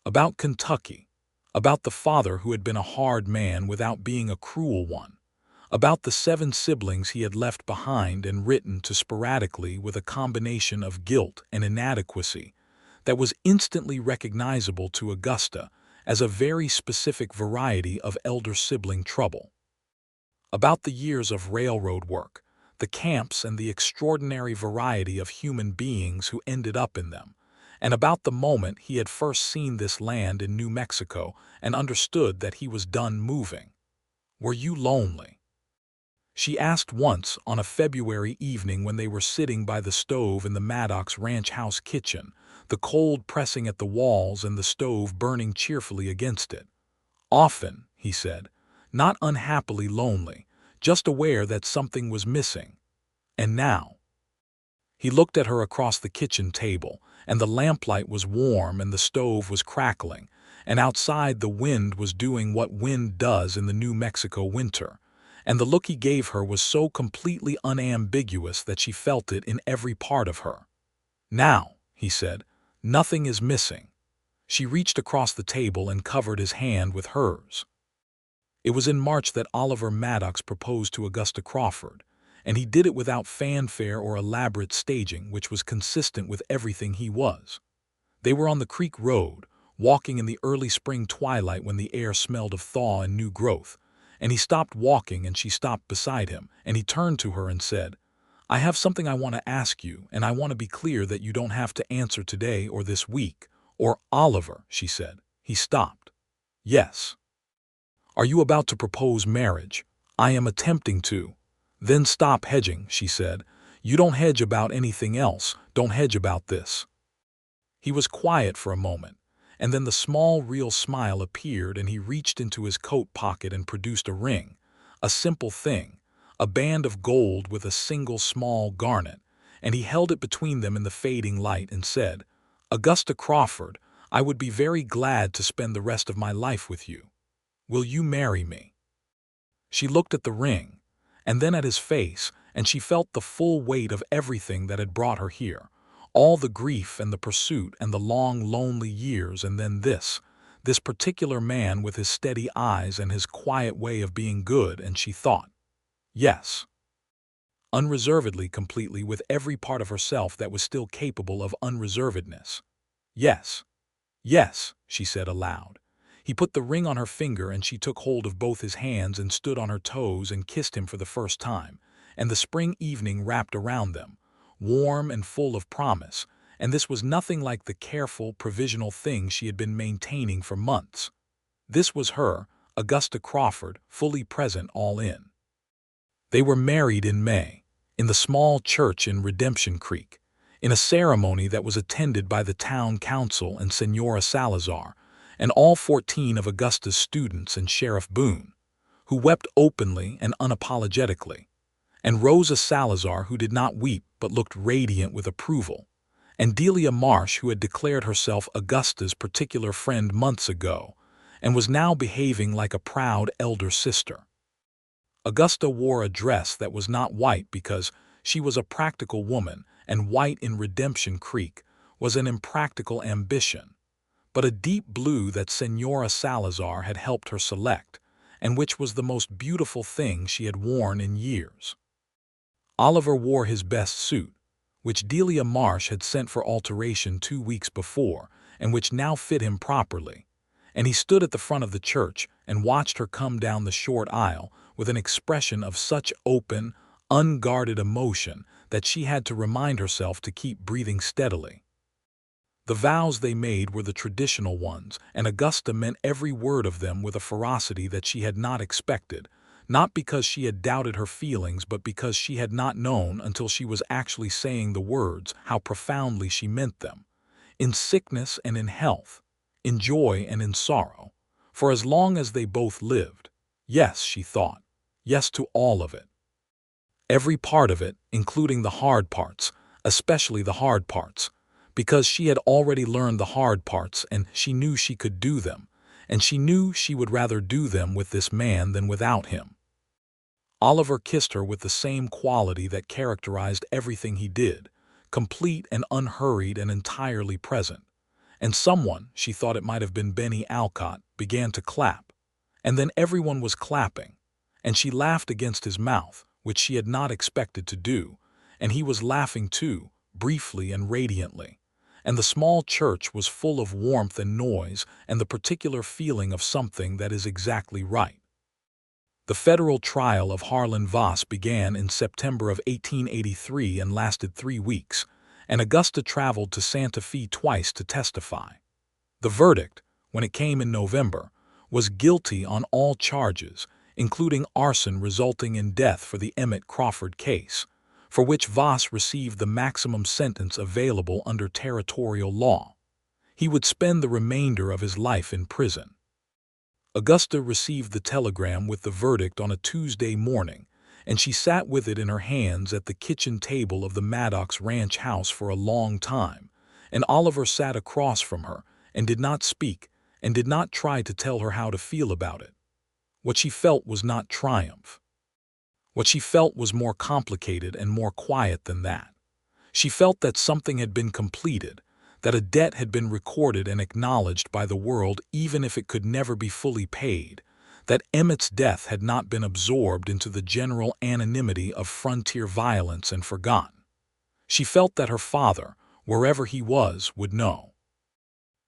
About Kentucky, about the father who had been a hard man without being a cruel one, about the 7 siblings he had left behind and written to sporadically with a combination of guilt and inadequacy that was instantly recognizable to Augusta as a very specific variety of elder sibling trouble. About the years of railroad work, the camps and the extraordinary variety of human beings who ended up in them, and about the moment he had first seen this land in New Mexico and understood that he was done moving. "Were you lonely?" she asked once on a February evening when they were sitting by the stove in the Maddox ranch house kitchen, the cold pressing at the walls and the stove burning cheerfully against it. "Often," he said, "not unhappily lonely, just aware that something was missing. And now?" He looked at her across the kitchen table, and the lamplight was warm and the stove was crackling, and outside the wind was doing what wind does in the New Mexico winter, and the look he gave her was so completely unambiguous that she felt it in every part of her. "Now," he said, "nothing is missing." She reached across the table and covered his hand with hers. It was in March that Oliver Maddox proposed to Augusta Crawford, and he did it without fanfare or elaborate staging, which was consistent with everything he was. They were on the creek road, walking in the early spring twilight when the air smelled of thaw and new growth, and he stopped walking and she stopped beside him, and he turned to her and said, "I have something I want to ask you, and I want to be clear that you don't have to answer today or this week, or Oliver," she said. He stopped. "Yes." "Are you about to propose marriage?" "I am attempting to." "Then stop hedging," she said. "You don't hedge about anything else, don't hedge about this." He was quiet for a moment, and then the small real smile appeared and he reached into his coat pocket and produced a ring, a simple thing, a band of gold with a single small garnet, and he held it between them in the fading light and said, "Augusta Crawford, I would be very glad to spend the rest of my life with you. Will you marry me?" She looked at the ring, and then at his face, and she felt the full weight of everything that had brought her here, all the grief and the pursuit and the long, lonely years, and then this particular man with his steady eyes and his quiet way of being good, and she thought, yes. Unreservedly, completely, with every part of herself that was still capable of unreservedness. "Yes, yes," she said aloud. He put the ring on her finger and she took hold of both his hands and stood on her toes and kissed him for the first time, and the spring evening wrapped around them, warm and full of promise, and this was nothing like the careful, provisional thing she had been maintaining for months. This was her, Augusta Crawford, fully present, all in. They were married in May, in the small church in Redemption Creek, in a ceremony that was attended by the town council and Senora Salazar, and all 14 of Augusta's students and Sheriff Boone, who wept openly and unapologetically, and Rosa Salazar, who did not weep but looked radiant with approval, and Delia Marsh, who had declared herself Augusta's particular friend months ago, and was now behaving like a proud elder sister. Augusta wore a dress that was not white because she was a practical woman, and white in Redemption Creek was an impractical ambition, but a deep blue that Senora Salazar had helped her select, and which was the most beautiful thing she had worn in years. Oliver wore his best suit, which Delia Marsh had sent for alteration 2 weeks before, and which now fit him properly, and he stood at the front of the church and watched her come down the short aisle with an expression of such open, unguarded emotion that she had to remind herself to keep breathing steadily. The vows they made were the traditional ones, and Augusta meant every word of them with a ferocity that she had not expected, not because she had doubted her feelings, but because she had not known until she was actually saying the words how profoundly she meant them, in sickness and in health, in joy and in sorrow, for as long as they both lived. Yes, she thought, yes to all of it. Every part of it, including the hard parts, especially the hard parts, because she had already learned the hard parts and she knew she could do them, and she knew she would rather do them with this man than without him. Oliver kissed her with the same quality that characterized everything he did, complete and unhurried and entirely present, and someone, she thought it might have been Benny Alcott, began to clap. And then everyone was clapping, and she laughed against his mouth, which she had not expected to do, and he was laughing too, briefly and radiantly. And the small church was full of warmth and noise and the particular feeling of something that is exactly right. The federal trial of Harlan Voss began in September of 1883 and lasted 3 weeks, and Augusta traveled to Santa Fe twice to testify. The verdict, when it came in November, was guilty on all charges, including arson resulting in death for the Emmett Crawford case, for which Voss received the maximum sentence available under territorial law. He would spend the remainder of his life in prison. Augusta received the telegram with the verdict on a Tuesday morning, and she sat with it in her hands at the kitchen table of the Maddox ranch house for a long time, and Oliver sat across from her and did not speak and did not try to tell her how to feel about it. What she felt was not triumph. What she felt was more complicated and more quiet than that. She felt that something had been completed, that a debt had been recorded and acknowledged by the world even if it could never be fully paid, that Emmett's death had not been absorbed into the general anonymity of frontier violence and forgotten. She felt that her father, wherever he was, would know.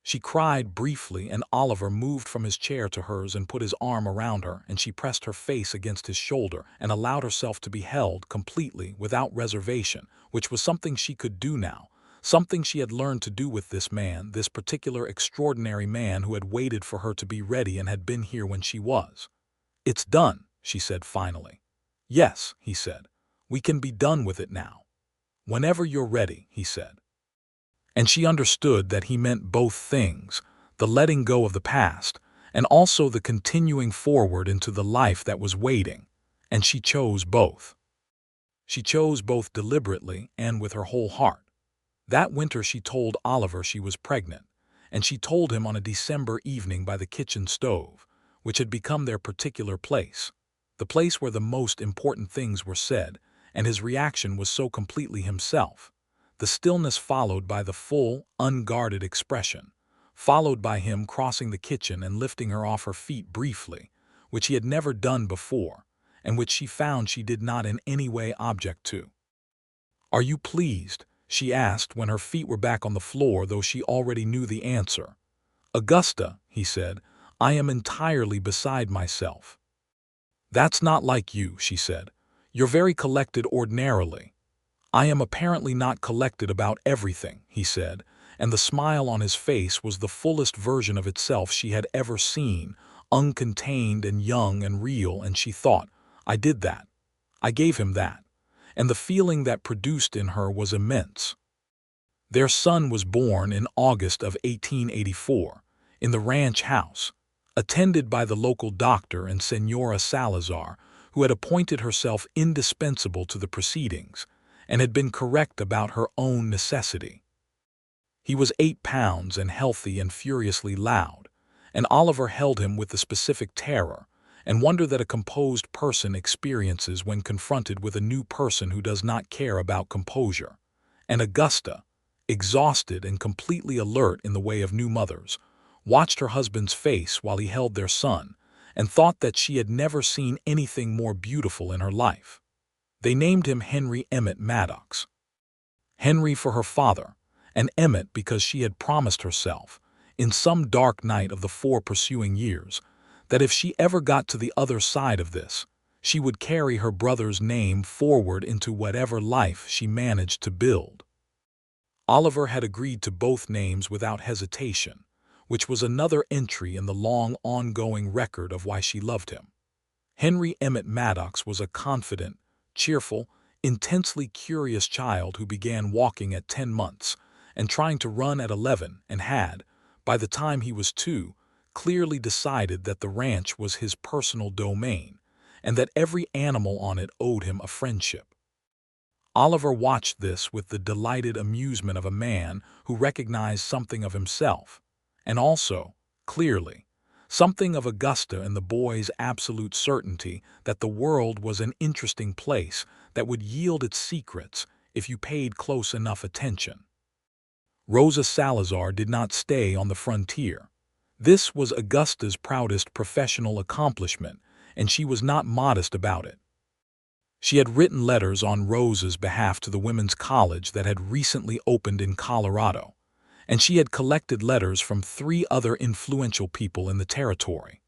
She cried briefly, and Oliver moved from his chair to hers and put his arm around her, and she pressed her face against his shoulder and allowed herself to be held completely, without reservation, which was something she could do now, something she had learned to do with this man, this particular extraordinary man who had waited for her to be ready and had been here when she was. "It's done," she said finally. "Yes," he said. "We can be done with it now." "Whenever you're ready," he said. And she understood that he meant both things, the letting go of the past, and also the continuing forward into the life that was waiting, and she chose both. She chose both deliberately and with her whole heart. That winter she told Oliver she was pregnant, and she told him on a December evening by the kitchen stove, which had become their particular place, the place where the most important things were said, and his reaction was so completely himself. The stillness followed by the full, unguarded expression, followed by him crossing the kitchen and lifting her off her feet briefly, which he had never done before, and which she found she did not in any way object to. "Are you pleased?" she asked when her feet were back on the floor, though she already knew the answer. "Augusta," he said, "I am entirely beside myself." "That's not like you," she said. "You're very collected ordinarily." "I am apparently not collected about everything," he said, and the smile on his face was the fullest version of itself she had ever seen, uncontained and young and real, and she thought, "I did that. I gave him that." And the feeling that produced in her was immense. Their son was born in August of 1884, in the ranch house, attended by the local doctor and Senora Salazar, who had appointed herself indispensable to the proceedings, and had been correct about her own necessity. He was 8 pounds and healthy and furiously loud, and Oliver held him with the specific terror and wonder that a composed person experiences when confronted with a new person who does not care about composure. And Augusta, exhausted and completely alert in the way of new mothers, watched her husband's face while he held their son, and thought that she had never seen anything more beautiful in her life. They named him Henry Emmett Maddox. Henry for her father, and Emmett because she had promised herself, in some dark night of the 4 pursuing years, that if she ever got to the other side of this, she would carry her brother's name forward into whatever life she managed to build. Oliver had agreed to both names without hesitation, which was another entry in the long ongoing record of why she loved him. Henry Emmett Maddox was a confident, cheerful, intensely curious child who began walking at 10 months and trying to run at 11, and had, by the time he was 2, clearly decided that the ranch was his personal domain and that every animal on it owed him a friendship. Oliver watched this with the delighted amusement of a man who recognized something of himself, and also, clearly, something of Augusta in the boy's absolute certainty that the world was an interesting place that would yield its secrets if you paid close enough attention. Rosa Salazar did not stay on the frontier. This was Augusta's proudest professional accomplishment, and she was not modest about it. She had written letters on Rosa's behalf to the women's college that had recently opened in Colorado, and she had collected letters from 3 other influential people in the territory.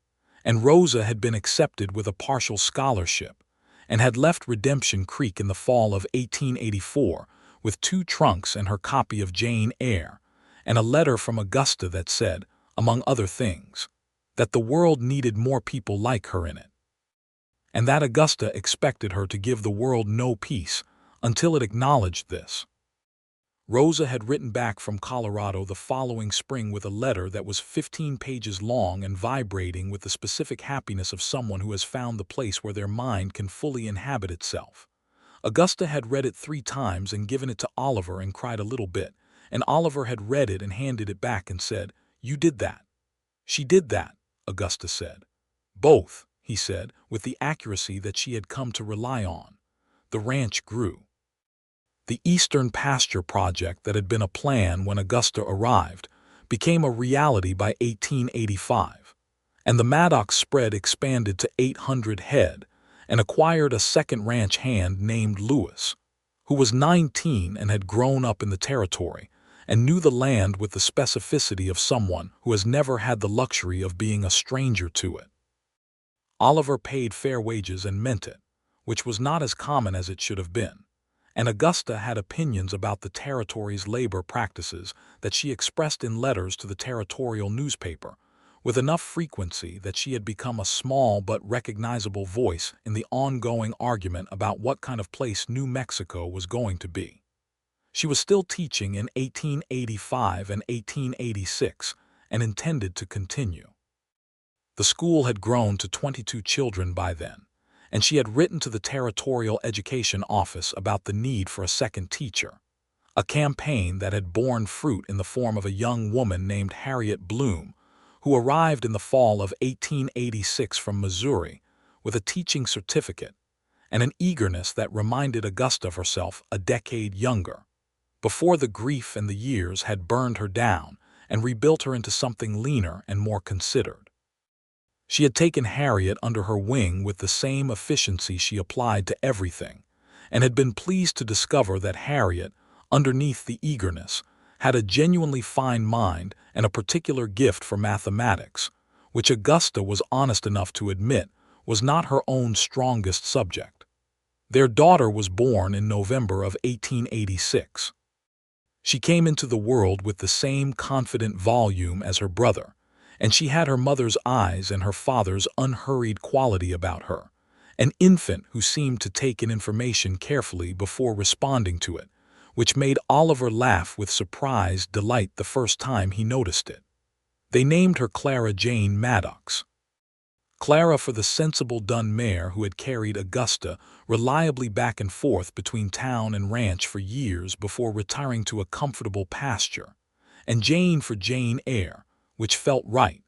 And Rosa had been accepted with a partial scholarship and had left Redemption Creek in the fall of 1884 with 2 trunks and her copy of Jane Eyre, and a letter from Augusta that said, among other things, that the world needed more people like her in it, and that Augusta expected her to give the world no peace until it acknowledged this. Rosa had written back from Colorado the following spring with a letter that was 15 pages long and vibrating with the specific happiness of someone who has found the place where their mind can fully inhabit itself. Augusta had read it 3 times and given it to Oliver and cried a little bit, and Oliver had read it and handed it back and said, "You did that." "She did that," Augusta said. "Both," he said, with the accuracy that she had come to rely on. The ranch grew. The Eastern Pasture Project that had been a plan when Augusta arrived became a reality by 1885, and the Maddox spread expanded to 800 head and acquired a second ranch hand named Lewis, who was 19 and had grown up in the territory and knew the land with the specificity of someone who has never had the luxury of being a stranger to it. Oliver paid fair wages and meant it, which was not as common as it should have been. And Augusta had opinions about the territory's labor practices that she expressed in letters to the territorial newspaper, with enough frequency that she had become a small but recognizable voice in the ongoing argument about what kind of place New Mexico was going to be. She was still teaching in 1885 and 1886 and intended to continue. The school had grown to 22 children by then, and she had written to the Territorial Education Office about the need for a second teacher, a campaign that had borne fruit in the form of a young woman named Harriet Bloom, who arrived in the fall of 1886 from Missouri with a teaching certificate and an eagerness that reminded Augusta of herself a decade younger, before the grief and the years had burned her down and rebuilt her into something leaner and more considered. She had taken Harriet under her wing with the same efficiency she applied to everything, and had been pleased to discover that Harriet, underneath the eagerness, had a genuinely fine mind and a particular gift for mathematics, which Augusta was honest enough to admit was not her own strongest subject. Their daughter was born in November of 1886. She came into the world with the same confident volume as her brother, and she had her mother's eyes and her father's unhurried quality about her, an infant who seemed to take in information carefully before responding to it, which made Oliver laugh with surprised delight the first time he noticed it. They named her Clara Jane Maddox. Clara for the sensible dun mare who had carried Augusta reliably back and forth between town and ranch for years before retiring to a comfortable pasture, and Jane for Jane Eyre, which felt right,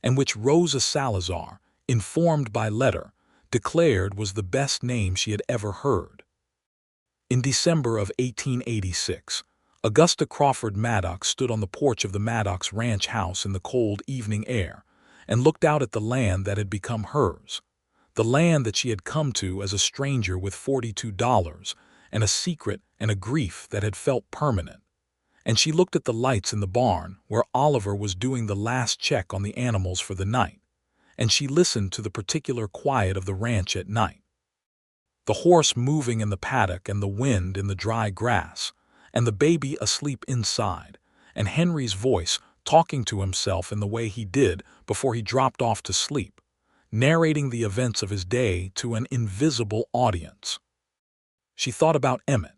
and which Rosa Salazar, informed by letter, declared was the best name she had ever heard. In December of 1886, Augusta Crawford Maddox stood on the porch of the Maddox ranch house in the cold evening air and looked out at the land that had become hers, the land that she had come to as a stranger with $42 and a secret and a grief that had felt permanent. And she looked at the lights in the barn where Oliver was doing the last check on the animals for the night, and she listened to the particular quiet of the ranch at night. The horse moving in the paddock and the wind in the dry grass, and the baby asleep inside, and Henry's voice talking to himself in the way he did before he dropped off to sleep, narrating the events of his day to an invisible audience. She thought about Emmett.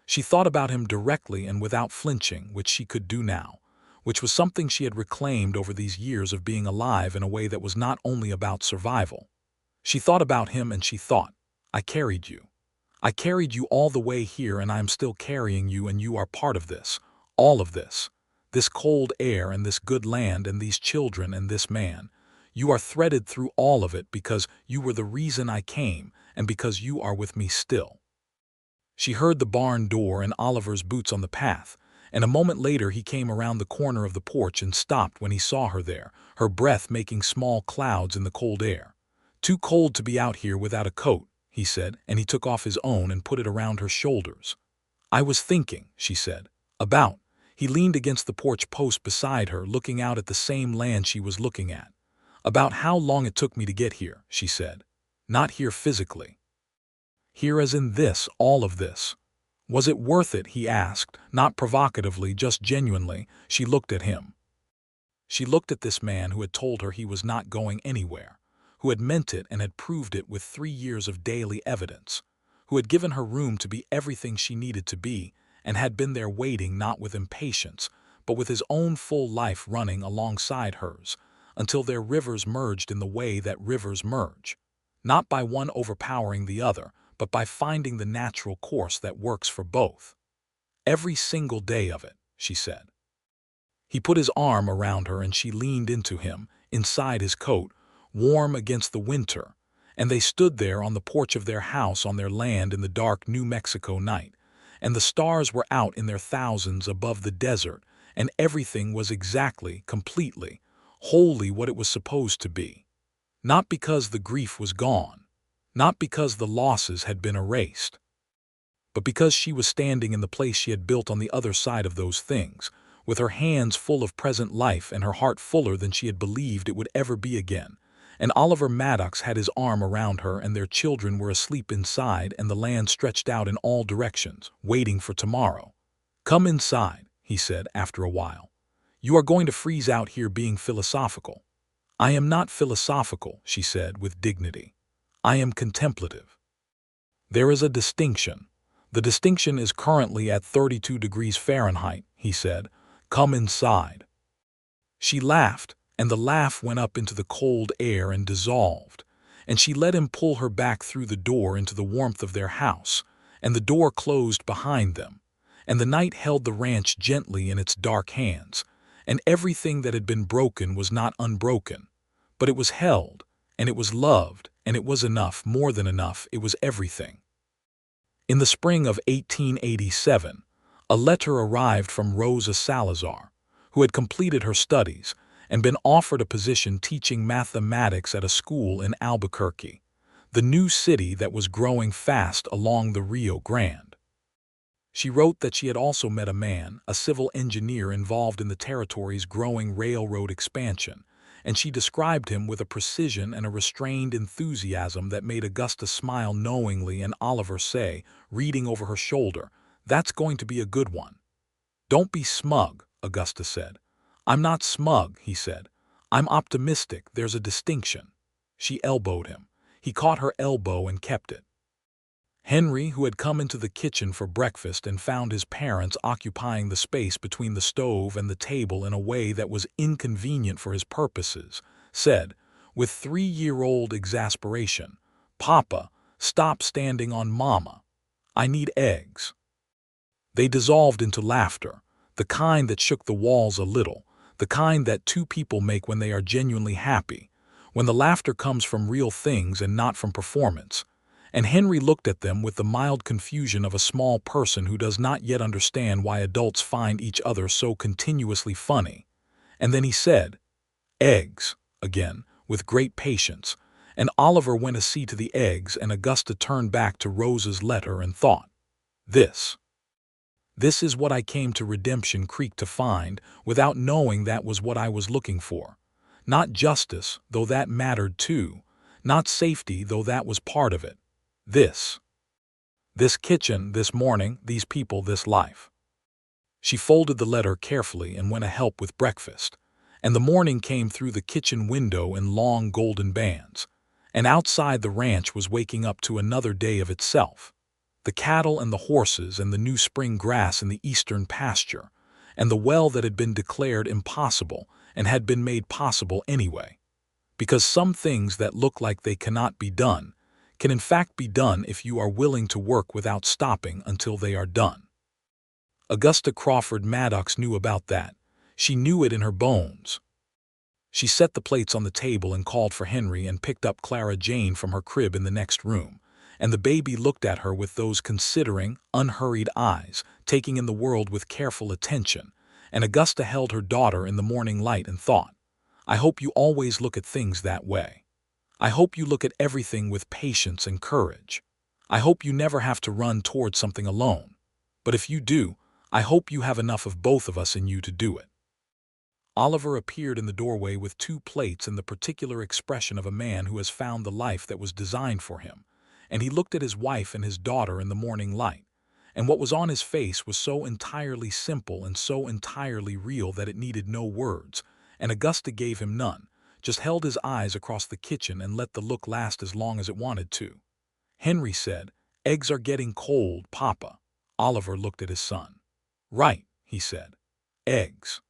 She thought about him directly and without flinching, which she could do now, which was something she had reclaimed over these years of being alive in a way that was not only about survival. She thought about him and she thought, I carried you. I carried you all the way here and I am still carrying you and you are part of this, all of this cold air and this good land and these children and this man. You are threaded through all of it because you were the reason I came and because you are with me still. She heard the barn door and Oliver's boots on the path, and a moment later he came around the corner of the porch and stopped when he saw her there, her breath making small clouds in the cold air. "Too cold to be out here without a coat," he said, and he took off his own and put it around her shoulders. "I was thinking," she said. "About." He leaned against the porch post beside her, looking out at the same land she was looking at. "About how long it took me to get here," she said. "Not here physically. Here as in this, all of this. Was it worth it?" he asked, not provocatively, just genuinely. She looked at him. She looked at this man who had told her he was not going anywhere, who had meant it and had proved it with 3 years of daily evidence, who had given her room to be everything she needed to be, and had been there waiting not with impatience, but with his own full life running alongside hers, until their rivers merged in the way that rivers merge, not by one overpowering the other, but by finding the natural course that works for both. "Every single day of it," she said. He put his arm around her and she leaned into him, inside his coat, warm against the winter, and they stood there on the porch of their house on their land in the dark New Mexico night, and the stars were out in their thousands above the desert, and everything was exactly, completely, wholly what it was supposed to be. Not because the grief was gone, not because the losses had been erased, but because she was standing in the place she had built on the other side of those things, with her hands full of present life and her heart fuller than she had believed it would ever be again. And Oliver Maddox had his arm around her, and their children were asleep inside, and the land stretched out in all directions, waiting for tomorrow. "Come inside," he said after a while. "You are going to freeze out here being philosophical." "I am not philosophical," she said with dignity. "I am contemplative. There is a distinction. The distinction is currently at 32 degrees Fahrenheit," he said. "Come inside." She laughed, and the laugh went up into the cold air and dissolved, and she let him pull her back through the door into the warmth of their house, and the door closed behind them, and the night held the ranch gently in its dark hands, and everything that had been broken was not unbroken, but it was held, and it was loved, and it was enough, more than enough, it was everything. In the spring of 1887, a letter arrived from Rosa Salazar, who had completed her studies and been offered a position teaching mathematics at a school in Albuquerque, the new city that was growing fast along the Rio Grande. She wrote that she had also met a man, a civil engineer involved in the territory's growing railroad expansion, and she described him with a precision and a restrained enthusiasm that made Augusta smile knowingly and Oliver say, reading over her shoulder, "That's going to be a good one." "Don't be smug," Augusta said. "I'm not smug," he said. "I'm optimistic. There's a distinction." She elbowed him. He caught her elbow and kept it. Henry, who had come into the kitchen for breakfast and found his parents occupying the space between the stove and the table in a way that was inconvenient for his purposes, said, with 3-year-old exasperation, "Papa, stop standing on Mama. I need eggs." They dissolved into laughter, the kind that shook the walls a little, the kind that two people make when they are genuinely happy, when the laughter comes from real things and not from performance. And Henry looked at them with the mild confusion of a small person who does not yet understand why adults find each other so continuously funny. And then he said, "Eggs," again, with great patience, and Oliver went to see to the eggs, and Augusta turned back to Rosa's letter and thought, This is what I came to Redemption Creek to find, without knowing that was what I was looking for. Not justice, though that mattered too, not safety, though that was part of it. This kitchen, this morning, these people, this life." She folded the letter carefully and went to help with breakfast, and the morning came through the kitchen window in long golden bands, and outside the ranch was waking up to another day of itself. The cattle and the horses and the new spring grass in the eastern pasture, and the well that had been declared impossible and had been made possible anyway. Because some things that look like they cannot be done can in fact be done if you are willing to work without stopping until they are done. Augusta Crawford Maddox knew about that. She knew it in her bones. She set the plates on the table and called for Henry and picked up Clara Jane from her crib in the next room, and the baby looked at her with those considering, unhurried eyes, taking in the world with careful attention, and Augusta held her daughter in the morning light and thought, "I hope you always look at things that way. I hope you look at everything with patience and courage. I hope you never have to run towards something alone. But if you do, I hope you have enough of both of us in you to do it." Oliver appeared in the doorway with 2 plates and the particular expression of a man who has found the life that was designed for him, and he looked at his wife and his daughter in the morning light, and what was on his face was so entirely simple and so entirely real that it needed no words, and Augusta gave him none, just held his eyes across the kitchen and let the look last as long as it wanted to. Henry said, "Eggs are getting cold, Papa." Oliver looked at his son. "Right," he said, "eggs."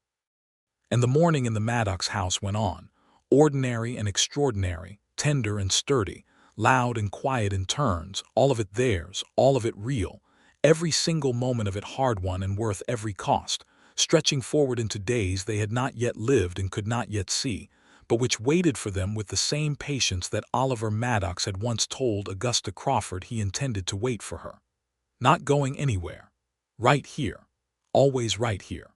And the morning in the Maddox house went on, ordinary and extraordinary, tender and sturdy, loud and quiet in turns, all of it theirs, all of it real, every single moment of it hard-won and worth every cost, stretching forward into days they had not yet lived and could not yet see, but which waited for them with the same patience that Oliver Maddox had once told Augusta Crawford he intended to wait for her. Not going anywhere. Right here. Always right here.